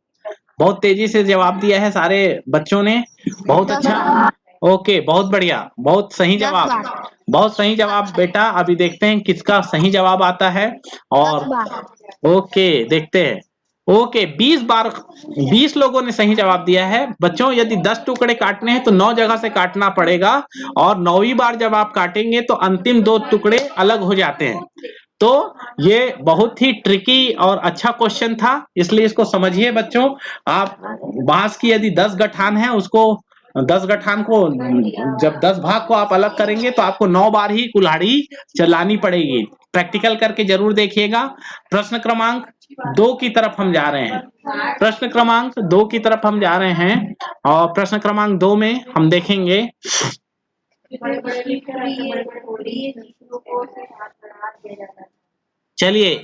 बहुत तेजी से जवाब दिया है सारे बच्चों ने। बहुत अच्छा, ओके, बहुत बढ़िया, बहुत सही जवाब, बहुत सही जवाब बेटा। अभी देखते हैं किसका सही जवाब आता है। और ओके, देखते हैं। ओके, 20 बार, 20 लोगों ने सही जवाब दिया है बच्चों। यदि 10 टुकड़े काटने हैं तो 9 जगह से काटना पड़ेगा और 9वीं बार जब आप काटेंगे तो अंतिम 2 टुकड़े अलग हो जाते हैं। तो ये बहुत ही ट्रिकी और अच्छा क्वेश्चन था, इसलिए इसको समझिए बच्चों। आप बांस की यदि 10 गठान है, उसको 10 गठान को जब 10 भाग को आप अलग करेंगे तो आपको 9 बार ही कुल्हाड़ी चलानी पड़ेगी। प्रैक्टिकल करके जरूर देखिएगा। प्रश्न क्रमांक 2 की तरफ हम जा रहे हैं। प्रश्न क्रमांक 2 की तरफ हम जा रहे हैं और प्रश्न क्रमांक 2 में हम देखेंगे चलिए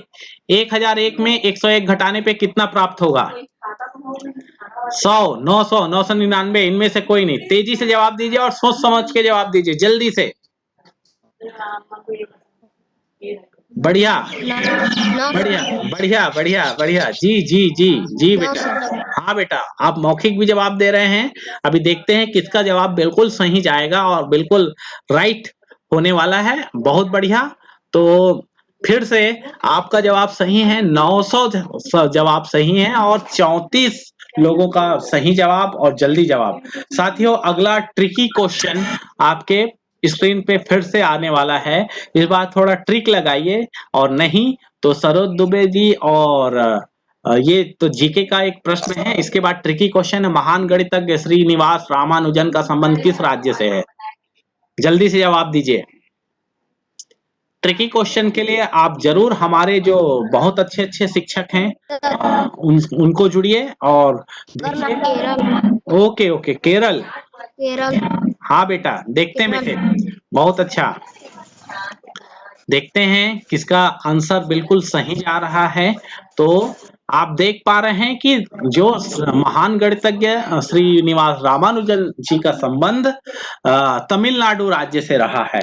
1001 में 101 घटाने पे कितना प्राप्त होगा? 100, 900, 999, इनमें से कोई नहीं। तेजी से जवाब दीजिए और सोच समझ के जवाब दीजिए, जल्दी से। बढ़िया बढ़िया बढ़िया बढ़िया बढ़िया, जी जी जी जी बेटा। हाँ बेटा, आप मौखिक भी जवाब दे रहे हैं। अभी देखते हैं किसका जवाब बिल्कुल सही जाएगा और बिल्कुल राइट होने वाला है। बहुत बढ़िया। तो फिर से आपका जवाब सही है, 900 जवाब सही है और 34 लोगों का सही जवाब और जल्दी जवाब। साथियों, अगला ट्रिकी क्वेश्चन आपके स्क्रीन पे फिर से आने वाला है। इस बार थोड़ा ट्रिक लगाइए, और नहीं तो सरोज दुबे जी और ये तो जीके का एक प्रश्न है। इसके बाद ट्रिकी क्वेश्चन है, महान गणितज्ञ श्रीनिवास रामानुजन का संबंध किस राज्य से है? जल्दी से जवाब दीजिए। ट्रिकी क्वेश्चन के लिए आप जरूर हमारे जो बहुत अच्छे अच्छे शिक्षक हैं उनको जुड़िए और देखिए। केरल। Okay okay, Kerala. केरल। हाँ बेटा, देखते हैं बेटे, बहुत अच्छा। देखते हैं किसका आंसर बिल्कुल सही जा रहा है। तो आप देख पा रहे हैं कि जो महान गणितज्ञ श्रीनिवास रामानुजन जी का संबंध तमिलनाडु राज्य से रहा है।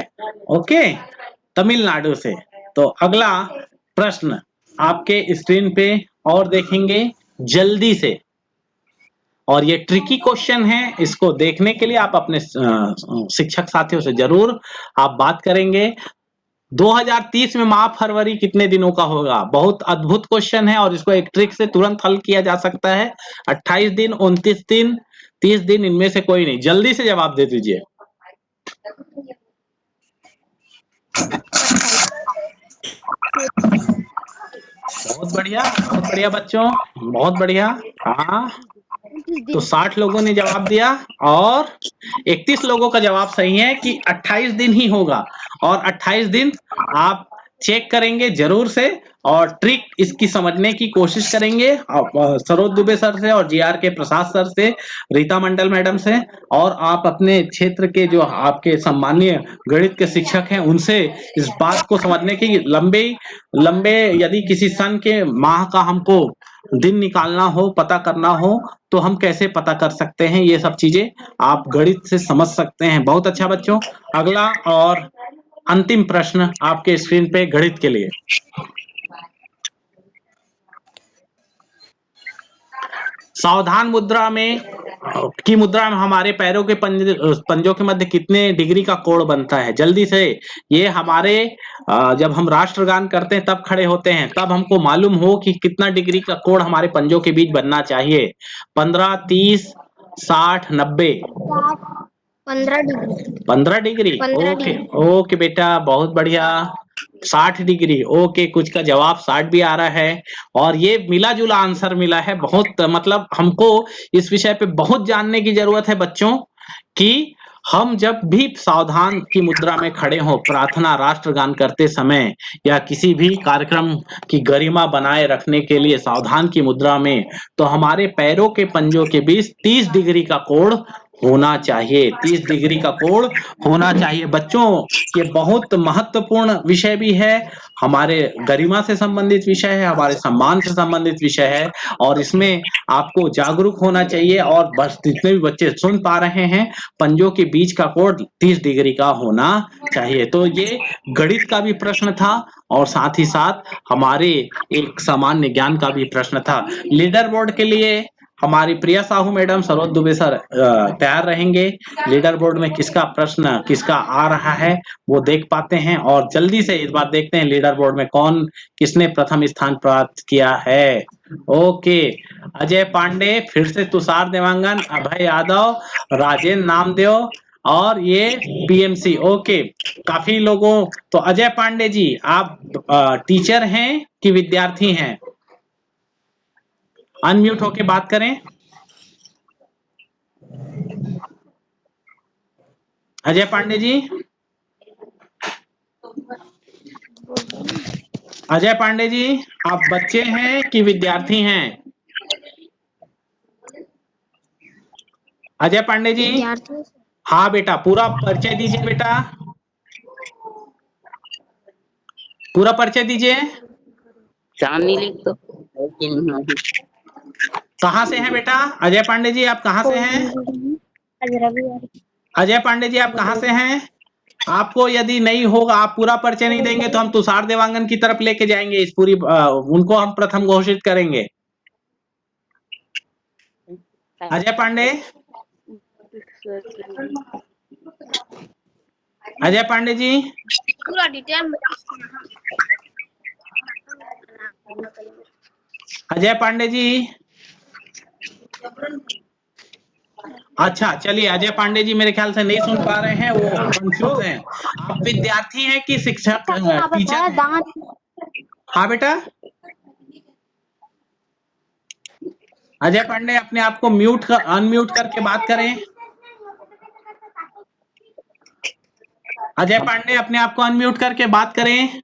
ओके, तमिलनाडु से। तो अगला प्रश्न आपके स्क्रीन पे और देखेंगे जल्दी से, और ये ट्रिकी क्वेश्चन है। इसको देखने के लिए आप अपने शिक्षक साथियों से जरूर आप बात करेंगे। 2030 में माह फरवरी कितने दिनों का होगा? बहुत अद्भुत क्वेश्चन है और इसको एक ट्रिक से तुरंत हल किया जा सकता है। 28 दिन, 29 दिन, 30 दिन, इनमें से कोई नहीं। जल्दी से जवाब दे दीजिए। बहुत बढ़िया बच्चों, बहुत बढ़िया। हाँ, तो 60 लोगों ने जवाब दिया और 31 लोगों का जवाब सही है कि 28 दिन ही होगा। और 28 दिन आप चेक करेंगे जरूर से और ट्रिक इसकी समझने की कोशिश करेंगे सरोज दुबे सर से और जीआर के प्रसाद सर से, रीता मंडल मैडम से, और आप अपने क्षेत्र के जो आपके सम्मानीय गणित के शिक्षक हैं उनसे इस बात को समझने की लंबे लंबे यदि किसी सन के माह का हमको दिन निकालना हो, पता करना हो, तो हम कैसे पता कर सकते हैं, ये सब चीजें आप गणित से समझ सकते हैं। बहुत अच्छा बच्चों। अगला और अंतिम प्रश्न आपके स्क्रीन पे गणित के लिए। सावधान मुद्रा में की मुद्रा में हमारे पैरों के पंजों के मध्य कितने डिग्री का कोण बनता है? जल्दी से। ये हमारे जब हम राष्ट्रगान करते हैं तब खड़े होते हैं, तब हमको मालूम हो कि कितना डिग्री का कोण हमारे पंजों के बीच बनना चाहिए। 15, 30, 60, 90? 15 डिग्री। 15 डिग्री। ओके ओके बेटा, बहुत बढ़िया। 60 डिग्री। ओके, कुछ का जवाब 60 भी आ रहा है और ये मिला जुला आंसर मिला है। बहुत मतलब हमको इस विषय पे बहुत जानने की जरूरत है बच्चों, कि हम जब भी सावधान की मुद्रा में खड़े हों प्रार्थना राष्ट्रगान करते समय या किसी भी कार्यक्रम की गरिमा बनाए रखने के लिए सावधान की मुद्रा में, तो हमारे पैरों के पंजों के बीच 30 डिग्री का कोण होना चाहिए। 30 डिग्री का कोण होना चाहिए बच्चों। ये बहुत महत्वपूर्ण विषय भी है, हमारे गरिमा से संबंधित विषय है, हमारे सम्मान से संबंधित विषय है, और इसमें आपको जागरूक होना चाहिए। और बस जितने भी बच्चे सुन पा रहे हैं, पंजों के बीच का कोण 30 डिग्री का होना चाहिए। तो ये गणित का भी प्रश्न था और साथ ही साथ हमारे एक सामान्य ज्ञान का भी प्रश्न था। लीडर बोर्ड के लिए हमारी प्रिया साहू मैडम, सरोज दुबे सर तैयार रहेंगे। लीडर बोर्ड में किसका प्रश्न किसका आ रहा है वो देख पाते हैं, और जल्दी से इस बार देखते हैं लीडर बोर्ड में कौन किसने प्रथम स्थान प्राप्त किया है। ओके, अजय पांडे, फिर से तुषार देवांगन, अभय यादव, राजेंद्र नामदेव और ये पीएमसी। ओके, काफी लोगों। तो अजय पांडे जी, आप टीचर हैं कि विद्यार्थी हैं? अनम्यूट होके बात करें। अजय पांडे जी, अजय पांडे जी, आप बच्चे हैं कि विद्यार्थी हैं? अजय पांडे जी, हाँ बेटा, पूरा परिचय दीजिए बेटा, पूरा परिचय दीजिए। चांदनी लिख दो। लेकिन कहाँ से हैं बेटा? अजय पांडे जी आप कहाँ से हैं? अजय पांडे जी आप कहाँ से हैं? आपको यदि नहीं होगा, आप पूरा परिचय नहीं देंगे तो हम तुषार देवांगन की तरफ लेके जाएंगे, इस पूरी उनको हम प्रथम घोषित करेंगे। अजय पांडे, अजय पांडे जी, पूरा डिटेल अजय पांडे जी। अच्छा चलिए, अजय पांडे जी मेरे ख्याल से नहीं सुन पा रहे हैं, वो कंफ्यूज हैं। आप विद्यार्थी हैं कि शिक्षक टीचर हैं? हाँ बेटा, अजय पांडे अपने आप को अनम्यूट करके बात करें। अजय पांडे अपने आप को अनम्यूट करके बात करें।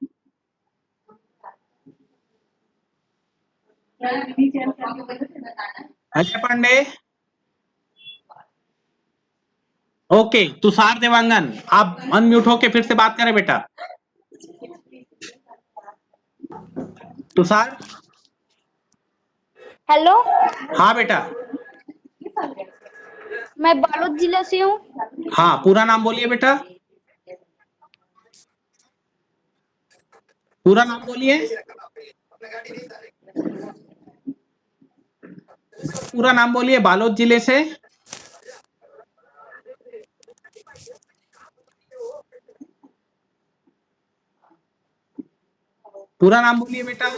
अजय पांडे, ओके। तुषार देवांगन आप अनम्यूट होके फिर से बात करें बेटा। तुषार, हेलो, हाँ बेटा, मैं बालोद जिले से हूँ। हाँ पूरा नाम बोलिए बेटा, पूरा नाम बोलिए, पूरा नाम बोलिए बालोद जिले से। पूरा नाम बोलिए बेटा।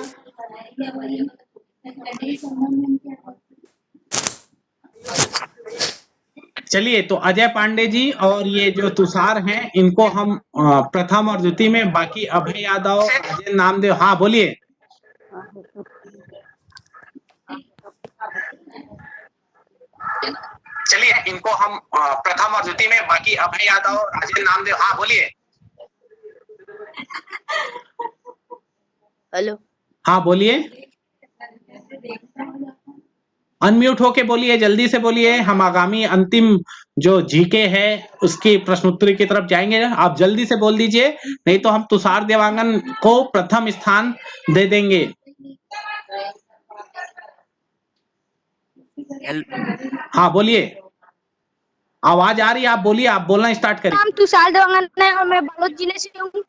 चलिए, तो अजय पांडे जी और ये जो तुषार हैं, इनको हम प्रथम और द्वितीय में, बाकी अभय यादव, अजय नामदेव, हाँ बोलिए। चलिए, इनको हम प्रथम और द्वितीय में, बाकी अभय यादव, अजय नामदेव, हाँ बोलिए। हेलो, हाँ बोलिए, अनम्यूट होके बोलिए, जल्दी से बोलिए। हम आगामी अंतिम जो जीके है उसकी प्रश्नोत्तरी की तरफ जाएंगे, आप जल्दी से बोल दीजिए, नहीं तो हम तुषार देवांगन को प्रथम स्थान दे देंगे। हाँ बोलिए, आवाज आ रही है, आप बोलिए, आप बोलना स्टार्ट करिए। नाम तुषार देवांगन है और मैं बालोद जिले से हूँ।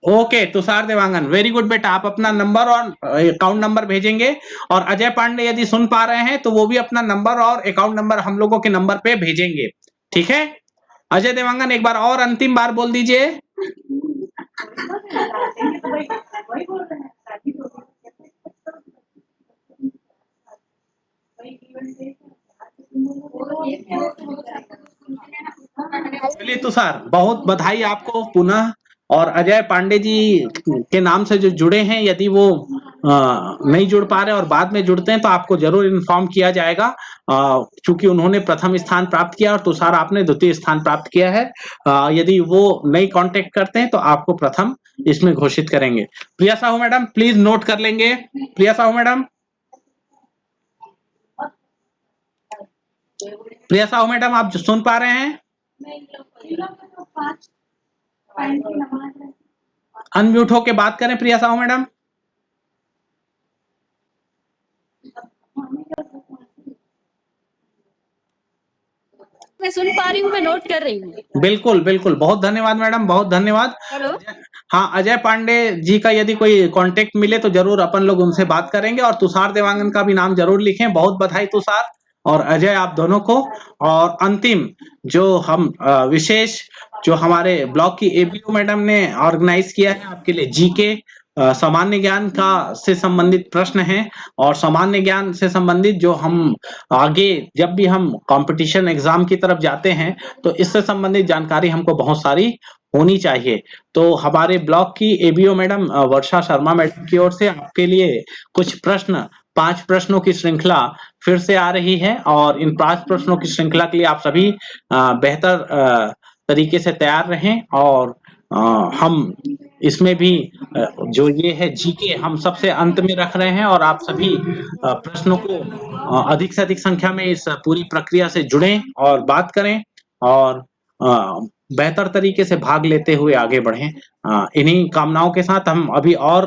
Okay Tushar Dewangan, very good बेटा, आप अपना नंबर और अकाउंट नंबर भेजेंगे, और अजय पांडे यदि सुन पा रहे हैं तो वो भी अपना नंबर और अकाउंट नंबर हम लोगों के नंबर पे भेजेंगे, ठीक है। अजय देवांगन एक बार और अंतिम बार बोल दीजिए। चलिए तुषार, बहुत बधाई आपको पुनः, और अजय पांडे जी के नाम से जो जुड़े हैं, यदि वो नहीं जुड़ पा रहे और बाद में जुड़ते हैं तो आपको जरूर इन्फॉर्म किया जाएगा, क्योंकि उन्होंने प्रथम स्थान प्राप्त किया और तुषार आपने द्वितीय स्थान प्राप्त किया है। यदि वो नहीं कांटेक्ट करते हैं तो आपको प्रथम इसमें घोषित करेंगे। प्रिया साहू मैडम प्लीज नोट कर लेंगे। प्रिया साहू मैडम, प्रिया साहू मैडम आप जो सुन पा रहे हैं? अनम्यूट होके बात करें प्रिया साहू मैडम। मैं सुन पा रही हूँ, मैं नोट कर रही हूँ। बिल्कुल बिल्कुल, बहुत धन्यवाद मैडम, बहुत धन्यवाद। हेलो, हाँ, अजय पांडे जी का यदि कोई कांटेक्ट मिले तो जरूर अपन लोग उनसे बात करेंगे, और तुषार देवांगन का भी नाम जरूर लिखें। बहुत बधाई तुषार और अजय आप दोनों को। और अंतिम जो हम विशेष जो हमारे ब्लॉक की एबीओ मैडम ने ऑर्गेनाइज किया है आपके लिए जीके, सामान्य ज्ञान का से संबंधित प्रश्न हैं, और सामान्य ज्ञान से संबंधित जो हम आगे जब भी हम कंपटीशन एग्जाम की तरफ जाते हैं तो इससे संबंधित जानकारी हमको बहुत सारी होनी चाहिए। तो हमारे ब्लॉक की एबीओ मैडम वर्षा शर्मा मैडम की ओर से आपके लिए कुछ प्रश्न, 5 प्रश्नों की श्रृंखला फिर से आ रही है, और इन 5 प्रश्नों की श्रृंखला के लिए आप सभी बेहतर तरीके से तैयार रहें, और हम इसमें भी जो ये है जीके हम सबसे अंत में रख रहे हैं, और आप सभी प्रश्नों को अधिक से अधिक संख्या में इस पूरी प्रक्रिया से जुड़ें और बात करें, और बेहतर तरीके से भाग लेते हुए आगे बढ़ें। इन्हीं कामनाओं के साथ हम अभी और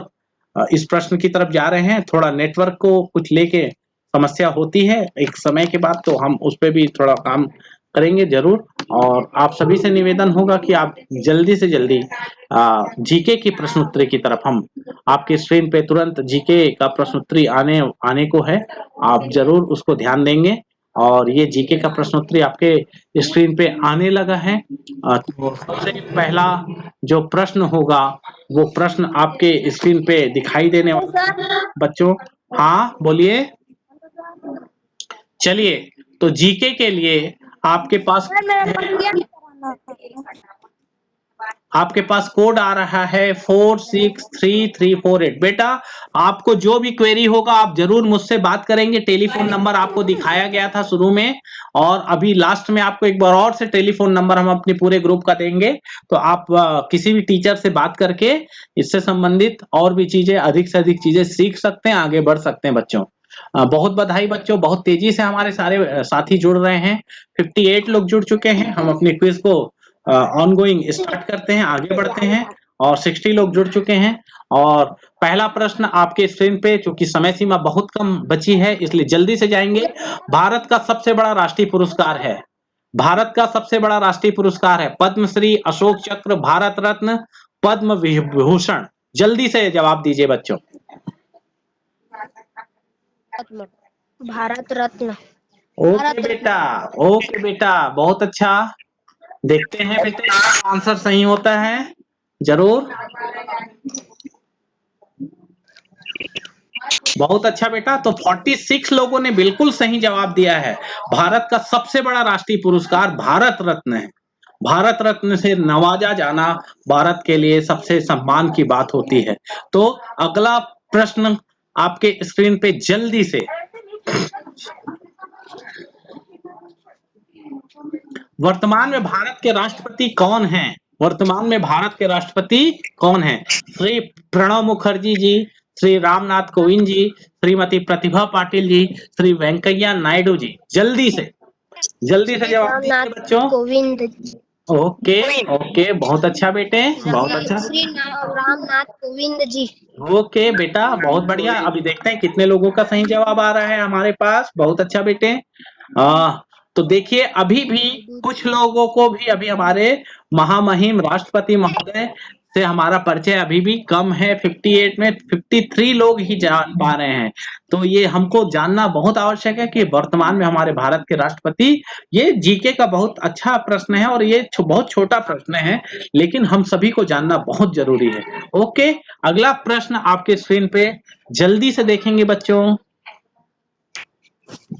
इस प्रश्न की तरफ जा रहे हैं। थोड़ा नेटवर्क को कुछ लेके समस्या होती है एक समय के बाद, तो हम उस पे भी थोड़ा काम करेंगे जरूर। और आप सभी से निवेदन होगा कि आप जल्दी से जल्दी जीके की प्रश्नोत्तरी की तरफ, हम आपके स्क्रीन पे तुरंत जीके का प्रश्नोत्तरी आने को है, आप जरूर उसको ध्यान देंगे। और ये जीके का प्रश्नोत्तरी आपके स्क्रीन पे आने लगा है। तो सबसे पहला जो प्रश्न होगा वो प्रश्न आपके स्क्रीन पे दिखाई देने वाला है बच्चों। हाँ बोलिए। चलिए, तो जीके के लिए आपके पास कोड आ रहा है 463348। बेटा, आपको जो भी क्वेरी होगा आप जरूर मुझसे बात करेंगे। टेलीफोन नंबर आपको दिखाया गया था शुरू में, और अभी लास्ट में आपको एक बार और से टेलीफोन नंबर हम अपने पूरे ग्रुप का देंगे। तो आप किसी भी टीचर से बात करके इससे संबंधित और भी चीजें, अधिक से अधिक चीजें सीख सकते हैं, आगे बढ़ सकते हैं बच्चों। बहुत बधाई बच्चों, बहुत तेजी से हमारे सारे साथी जुड़ रहे हैं। 58 लोग जुड़ चुके हैं। हम अपने क्विज को ऑनगोइंग स्टार्ट करते हैं, आगे बढ़ते हैं। और 60 लोग जुड़ चुके हैं। और पहला प्रश्न आपके स्क्रीन पे, चूंकि समय सीमा बहुत कम बची है इसलिए जल्दी से जाएंगे। भारत का सबसे बड़ा राष्ट्रीय पुरस्कार है, भारत का सबसे बड़ा राष्ट्रीय पुरस्कार है पद्मश्री, अशोक चक्र, भारत रत्न, पद्म विभूषण। जल्दी से जवाब दीजिए बच्चों। भारत रत्न। ओके बेटा, ओके बेटा, बहुत अच्छा। देखते हैं बेटा आंसर सही होता है जरूर। बहुत अच्छा बेटा, तो 46 लोगों ने बिल्कुल सही जवाब दिया है। भारत का सबसे बड़ा राष्ट्रीय पुरस्कार भारत रत्न है। भारत रत्न से नवाजा जाना भारत के लिए सबसे सम्मान की बात होती है। तो अगला प्रश्न आपके स्क्रीन पे जल्दी से। वर्तमान में भारत के राष्ट्रपति कौन हैं? वर्तमान में भारत के राष्ट्रपति कौन हैं? श्री प्रणब मुखर्जी जी, श्री रामनाथ कोविंद जी, श्रीमती प्रतिभा पाटिल जी, श्री वेंकैया नायडू जी। जल्दी से जवाब दीजिए बच्चों। कोविंद। ओके ओके, बहुत अच्छा बेटे, बहुत अच्छा। श्री रामनाथ कोविंद जी। ओके बेटा, बहुत बढ़िया। अभी देखते हैं कितने लोगों का सही जवाब आ रहा है हमारे पास। बहुत अच्छा बेटे। तो देखिए, अभी भी कुछ लोगों को भी अभी हमारे महामहिम राष्ट्रपति महोदय से हमारा परिचय अभी भी कम है। 58 में 53 लोग ही जान पा रहे हैं। तो ये हमको जानना बहुत आवश्यक है कि वर्तमान में हमारे भारत के राष्ट्रपति, ये जीके का बहुत अच्छा प्रश्न है और ये बहुत छोटा प्रश्न है, लेकिन हम सभी को जानना बहुत जरूरी है। ओके, अगला प्रश्न आपके स्क्रीन पे जल्दी से देखेंगे बच्चों,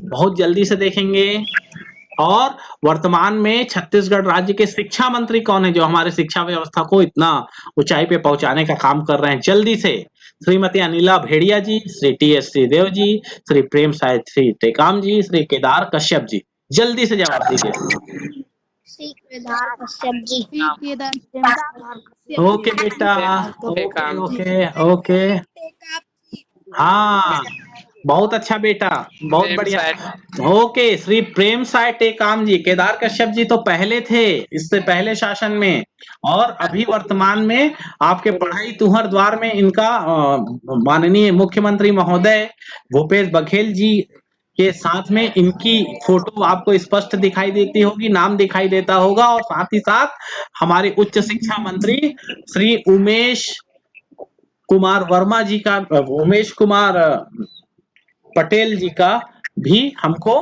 बहुत जल्दी से देखेंगे। और वर्तमान में छत्तीसगढ़ राज्य के शिक्षा मंत्री कौन है, जो हमारे शिक्षा व्यवस्था को इतना ऊंचाई पे पहुंचाने का काम कर रहे हैं? जल्दी से। श्रीमती अनिला भेड़िया जी, श्री टी.एस. श्रीदेव जी, श्री प्रेम साय टेकाम जी, श्री केदार कश्यप जी। जल्दी से जवाब दीजिए। श्री केदार कश्यप जी। ओके बेटा, ओके ओके ओके, हाँ बहुत अच्छा बेटा, बहुत बढ़िया। ओके, श्री प्रेम साय टेकाम जी। केदार कश्यप जी तो पहले थे, इससे पहले शासन में, और अभी वर्तमान में आपके पढ़ाई तुहर द्वार में इनका माननीय मुख्यमंत्री महोदय भूपेश बघेल जी के साथ में इनकी फोटो आपको स्पष्ट दिखाई देती होगी, नाम दिखाई देता होगा। और साथ ही साथ हमारे उच्च शिक्षा मंत्री श्री उमेश कुमार वर्मा जी का, उमेश कुमार पटेल जी का भी हमको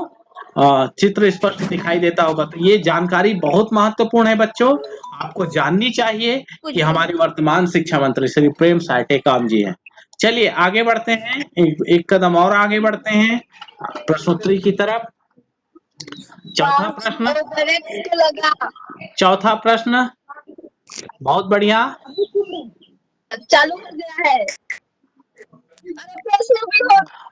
चित्र स्पष्ट दिखाई देता होगा। तो ये जानकारी बहुत महत्वपूर्ण है बच्चों, आपको जाननी चाहिए कि हमारे वर्तमान शिक्षा मंत्री श्री प्रेम साय टेकाम जी हैं। चलिए आगे बढ़ते हैं, एक कदम और आगे बढ़ते हैं प्रश्नोत्तरी की तरफ। चौथा प्रश्न, बहुत बढ़िया, चालू कर दिया है।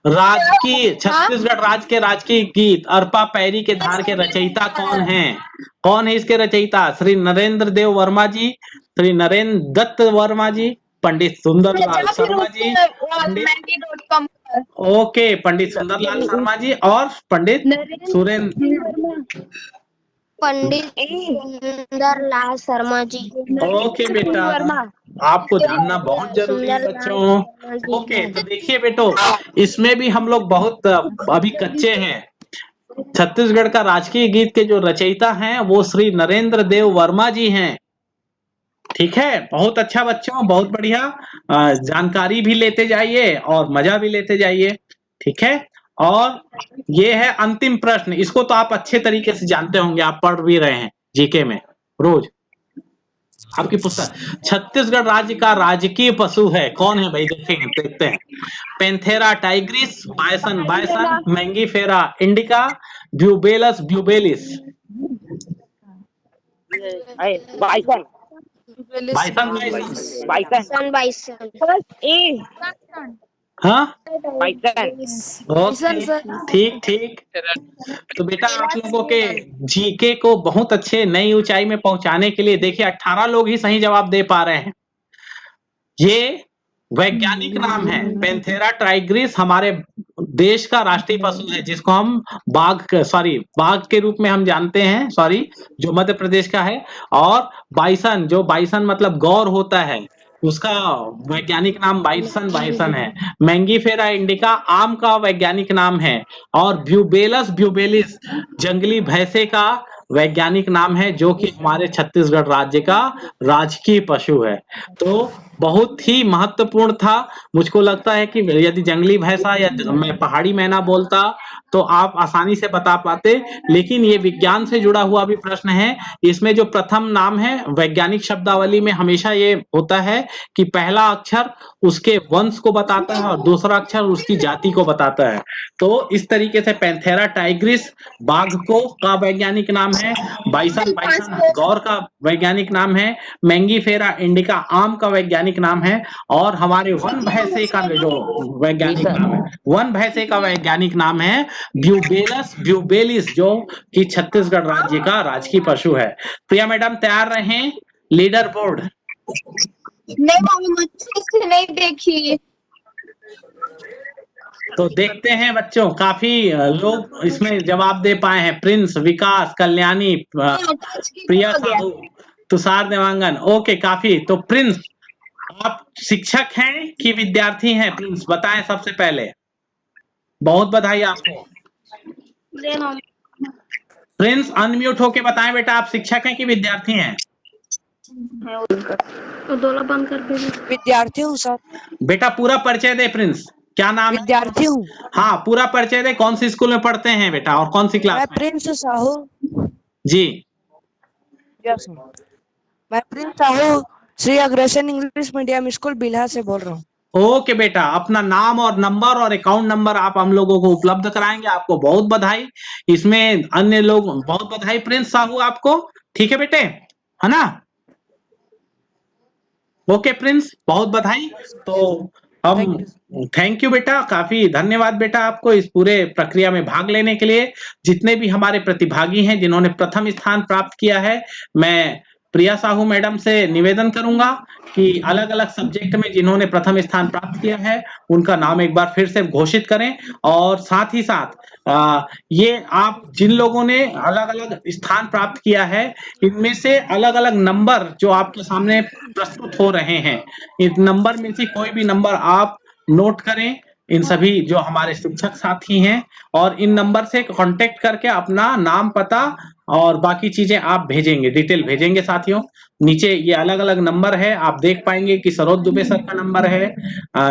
राजकीय छत्तीसगढ़ राज्य के राजकीय गीत अरपा पैरी के धार के रचयिता कौन हैं? कौन है इसके रचयिता? श्री नरेंद्र देव वर्मा जी, श्री नरेंद्र दत्त वर्मा जी, पंडित सुंदरलाल शर्मा जी, ओके पंडित सुंदरलाल शर्मा जी, और पंडित सुंदरलाल शर्मा जी। ओके बेटा, आपको जानना बहुत जरूरी है बच्चों। ओके, तो देखिए बेटो, इसमें भी हम लोग बहुत अभी कच्चे हैं। छत्तीसगढ़ का राजकीय गीत के जो रचयिता हैं वो श्री नरेंद्र देव वर्मा जी हैं। ठीक है, बहुत अच्छा बच्चों, बहुत बढ़िया। जानकारी भी लेते जाइए और मजा भी लेते जाइए। ठीक है, और ये है अंतिम प्रश्न। इसको तो आप अच्छे तरीके से जानते होंगे, आप पढ़ भी रहे हैं जीके में रोज आपकी पुस्तक। छत्तीसगढ़ राज्य का राजकीय पशु है कौन है भाई? देखेंगे, देखते हैं। Panthera tigris, bison bison, Mangifera indica, Bubalus bubalis. Bison bison bison, bison first A हाँ बाइसन ओके, ठीक ठीक। तो बेटा आप लोगों के जीके को बहुत अच्छे नई ऊंचाई में पहुंचाने के लिए देखिए 18 लोग ही सही जवाब दे पा रहे हैं। ये वैज्ञानिक नाम है पेंथेरा टाइग्रिस, हमारे देश का राष्ट्रीय पशु है जिसको हम बाघ के रूप में हम जानते हैं, जो मध्य प्रदेश का है। और बाइसन, जो बाइसन मतलब गौर होता है, उसका वैज्ञानिक नाम बाइसन बाइसन है। मैंगीफेरा इंडिका आम का वैज्ञानिक नाम है। और ब्यूबेलस ब्यूबेलिस जंगली भैंसे का वैज्ञानिक नाम है, जो कि हमारे छत्तीसगढ़ राज्य का राजकीय पशु है। तो बहुत ही महत्वपूर्ण था। मुझको लगता है कि यदि जंगली भैंसा या मैं पहाड़ी मैना बोलता तो आप आसानी से बता पाते, लेकिन ये विज्ञान से जुड़ा हुआ भी प्रश्न है। इसमें जो प्रथम नाम है, वैज्ञानिक शब्दावली में हमेशा ये होता है कि पहला अक्षर उसके वंश को बताता है और दूसरा अक्षर उसकी जाति को बताता है। तो इस तरीके से पेंथेरा टाइग्रिस बाघ का वैज्ञानिक नाम है, बाइसन बाइसन गौर का वैज्ञानिक नाम है, मैंगीफेरा इंडिका आम का वैज्ञानिक नाम है, और हमारे वन भैंसे का जो वैज्ञानिक नाम है, वन भैंसे का वैज्ञानिक नाम है ब्यूबेलस ब्यूबेलिस, जो कि छत्तीसगढ़ राज्य का राजकीय पशु है। प्रिया मैडम तैयार रहें। लीडर बोर्ड नहीं मालूम, अच्छे से नहीं देखी। तो देखते हैं बच्चों, काफी लोग इसमें जवाब दे पाए हैं। प्रिंस, विकास, कल्याणी, प्रिया साहू, तुषार देवांगन। ओके, काफी। तो प्रिंस, आप शिक्षक हैं कि विद्यार्थी हैं? प्रिंस बताएं सबसे पहले। बहुत बधाई आपको। प्रिंस अनम्यूट होके बताएं बेटा, आप शिक्षक हैं कि विद्यार्थी हैं? विद्यार्थी हूँ सर। बेटा पूरा परिचय दे प्रिंस, क्या नाम है? विद्यार्थी हूँ। हाँ, पूरा परिचय दे। कौन सी स्कूल में पढ़ते हैं बेटा और कौन सी क्लास मैं में? प्रिंस साहू। जी यस मैं Prince Sahu Shri Agrasen English medium school Bilha से बोल रहा हूँ। ओके बेटा, अपना नाम और नंबर और अकाउंट नंबर आप हम लोगों को उपलब्ध कराएंगे। आपको बहुत बधाई। इसमें अन्य लोग बहुत बधाई प्रिंस साहू आपको। ठीक है बेटे, है ना? ओके प्रिंस, बहुत बधाई। तो हम थैंक यू बेटा, काफी धन्यवाद बेटा आपको इस पूरे प्रक्रिया में भाग लेने के लिए। जितने भी हमारे प्रतिभागी हैं जिन्होंने प्रथम स्थान प्राप्त किया है, मैं प्रिया साहू मैडम से निवेदन करूंगा कि अलग अलग सब्जेक्ट में जिन्होंने प्रथम स्थान प्राप्त किया है उनका नाम एक बार फिर से घोषित करें। और साथ ही साथ ये आप जिन लोगों ने अलग अलग स्थान प्राप्त किया है, इनमें से अलग अलग नंबर जो आपके सामने प्रस्तुत हो रहे हैं, इस नंबर में से कोई भी नंबर आप नोट करें। इन सभी जो हमारे शिक्षक साथी हैं, और इन नंबर से कांटेक्ट करके अपना नाम, पता और बाकी चीजें आप भेजेंगे, डिटेल भेजेंगे साथियों। नीचे ये अलग अलग नंबर है, आप देख पाएंगे कि सरोज दुबे सर का नंबर है,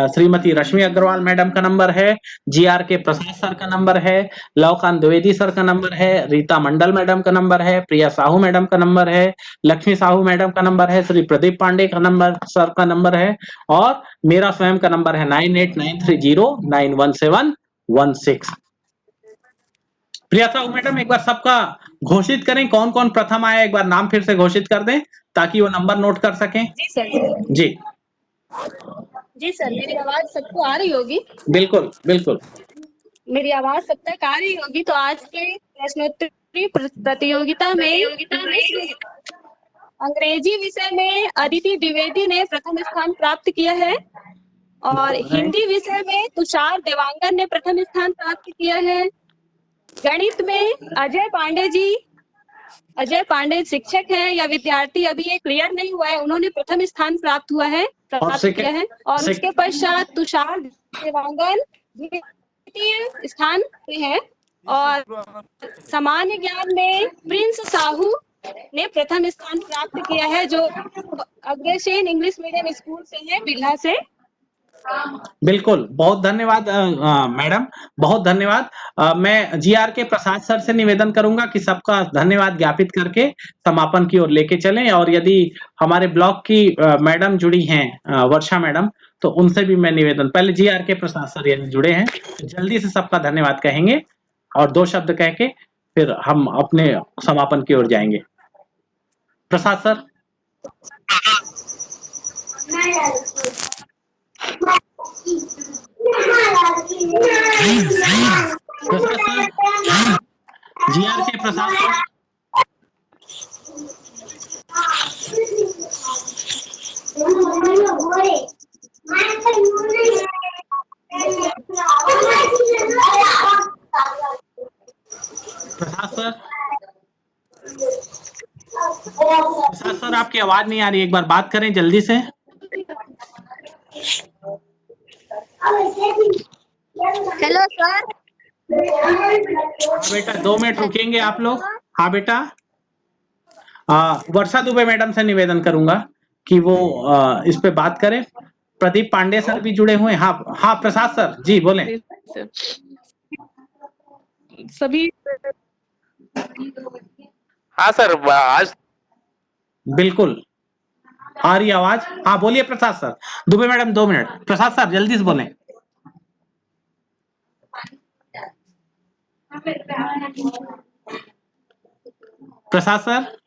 श्रीमती रश्मि अग्रवाल मैडम का नंबर है, GR के प्रसाद सर का नंबर है, लवकांत द्विवेदी सर का नंबर है, रीता मंडल मैडम का नंबर है, प्रिया साहू मैडम का नंबर है, लक्ष्मी साहू मैडम का नंबर है, श्री प्रदीप पांडे का नंबर सर का नंबर है, और मेरा स्वयं का नंबर है 9893091716। प्रिया साहू मैडम एक बार सबका घोषित करें, कौन कौन प्रथम आया, एक बार नाम फिर से घोषित कर दें ताकि वो नंबर नोट कर सकें। जी सर। जी जी सर, मेरी आवाज सबको आ रही होगी? बिल्कुल बिल्कुल। मेरी आवाज सब तक आ रही होगी। तो आज के प्रश्नोत्तरी प्रतियोगिता में अंग्रेजी विषय में अदिति द्विवेदी ने प्रथम स्थान प्राप्त किया है, और हिंदी विषय में तुषार देवांगन ने प्रथम स्थान प्राप्त किया है। गणित में अजय पांडे जी अजय पांडे शिक्षक है या विद्यार्थी अभी ये क्लियर नहीं हुआ है, उन्होंने प्रथम स्थान प्राप्त किया है। और उसके पश्चात तुषार देवांगन द्वितीय स्थान पे है। और सामान्य ज्ञान में प्रिंस साहू ने प्रथम स्थान प्राप्त किया है, जो अग्रसेन इंग्लिश मीडियम स्कूल से है, बिल्हा से। बिल्कुल, बहुत धन्यवाद मैडम, बहुत धन्यवाद। मैं जीआर के प्रसाद सर से निवेदन करूंगा कि सबका धन्यवाद ज्ञापित करके समापन की ओर लेके चलें। और यदि हमारे ब्लॉक की मैडम जुड़ी हैं वर्षा मैडम, तो उनसे भी मैं निवेदन, पहले जीआर के प्रसाद सर यदि जुड़े हैं तो जल्दी से सबका धन्यवाद कहेंगे और 2 शब्द कह के फिर हम अपने समापन की ओर जाएंगे। प्रसाद सर। जीआर के प्रसाद सर। प्रसाद सर, प्रसाद सर आपकी आवाज नहीं आ रही, एक बार बात करें जल्दी से। Hello sir. हाँ बेटा, 2 मिनट रुकेंगे आप लोग। हाँ बेटा, वर्षा दुबे मैडम से निवेदन करूंगा कि वो इस पे बात करें। प्रदीप पांडे सर भी जुड़े हुए हैं। हाँ हाँ प्रसाद सर जी बोलें। सभी। हाँ सर, आज बिल्कुल आ रही आवाज। हाँ बोलिए Prasad sir. Dubey madam 2 minute. Prasad sir जल्दी से बोलें। प्रसाद सर,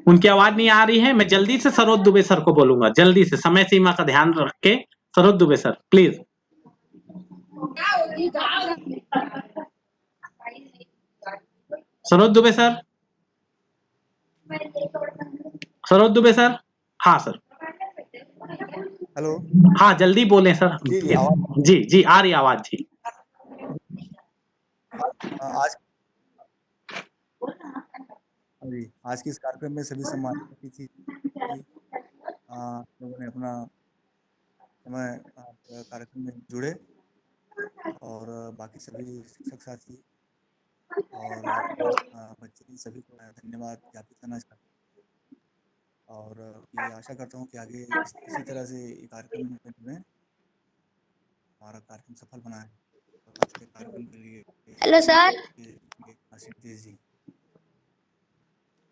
उनकी आवाज नहीं आ रही है। मैं जल्दी से सरोज दुबे सर को बोलूंगा, जल्दी से, समय सीमा का ध्यान रख के। Saroj Dubey sir please. Saroj Dubey sir. Saroj Dubey sir. हाँ सर। हेलो। हाँ जल्दी बोलें सर। जी जी आ रही आवाज जी। आज के इस कार्यक्रम में सभी सम्मानित अतिथि लोगों ने अपना समय कार्यक्रम में जुड़े और बाकी सभी शिक्षक साथी और बच्चे सभी को धन्यवाद ज्ञापित करना चाहता हूँ। और ये आशा करता हूँ कि आगे इसी तरह से ये कार्यक्रम में हमारा कार्यक्रम सफल बना है। तो आपके कार्यक्रम के लिए हेलो सर।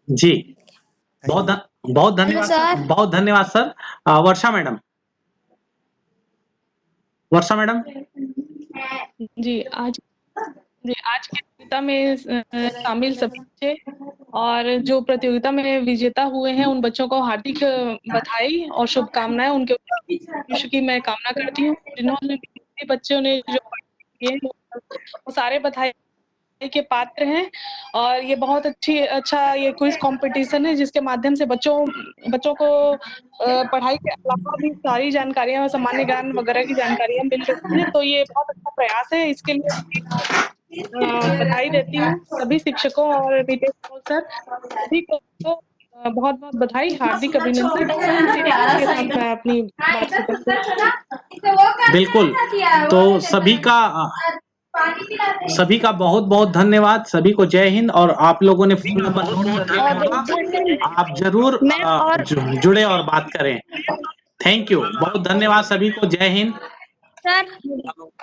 जी बहुत धन्यवाद सर, बहुत धन्यवाद सर। वर्षा मैडम। वर्षा मैडम। जी आज की प्रतियोगिता में शामिल सभी बच्चे और जो प्रतियोगिता में विजेता हुए हैं उन बच्चों को हार्दिक बधाई और शुभकामनाएं उनके भविष्य की मैं कामना करती हूँ। जिन्होंने बच्चों ने जो किए वो सारे बधाई के पात्र हैं। और ये बहुत अच्छा ये क्विज कंपटीशन है जिसके माध्यम से बच्चों को पढ़ाई के अलावा भी सारी जानकारियां, सामान्य ज्ञान वगैरह की जानकारियां मिल रही हैं। तो ये बहुत अच्छा प्रयास है, इसके लिए बधाई देती हूँ सभी शिक्षकों और रिटेल सर सभी को बहुत बहुत बधाई, हार्दिक अभिनंदन। के साथ मैं अपनी बात खत्म। बिल्कुल, तो सभी का बहुत बहुत धन्यवाद। सभी को जय हिंद। और आप लोगों ने फोन नंबर नोट किया होगा, आप जरूर जुड़े और बात करें। थैंक यू, बहुत धन्यवाद सभी को। जय हिंद सर।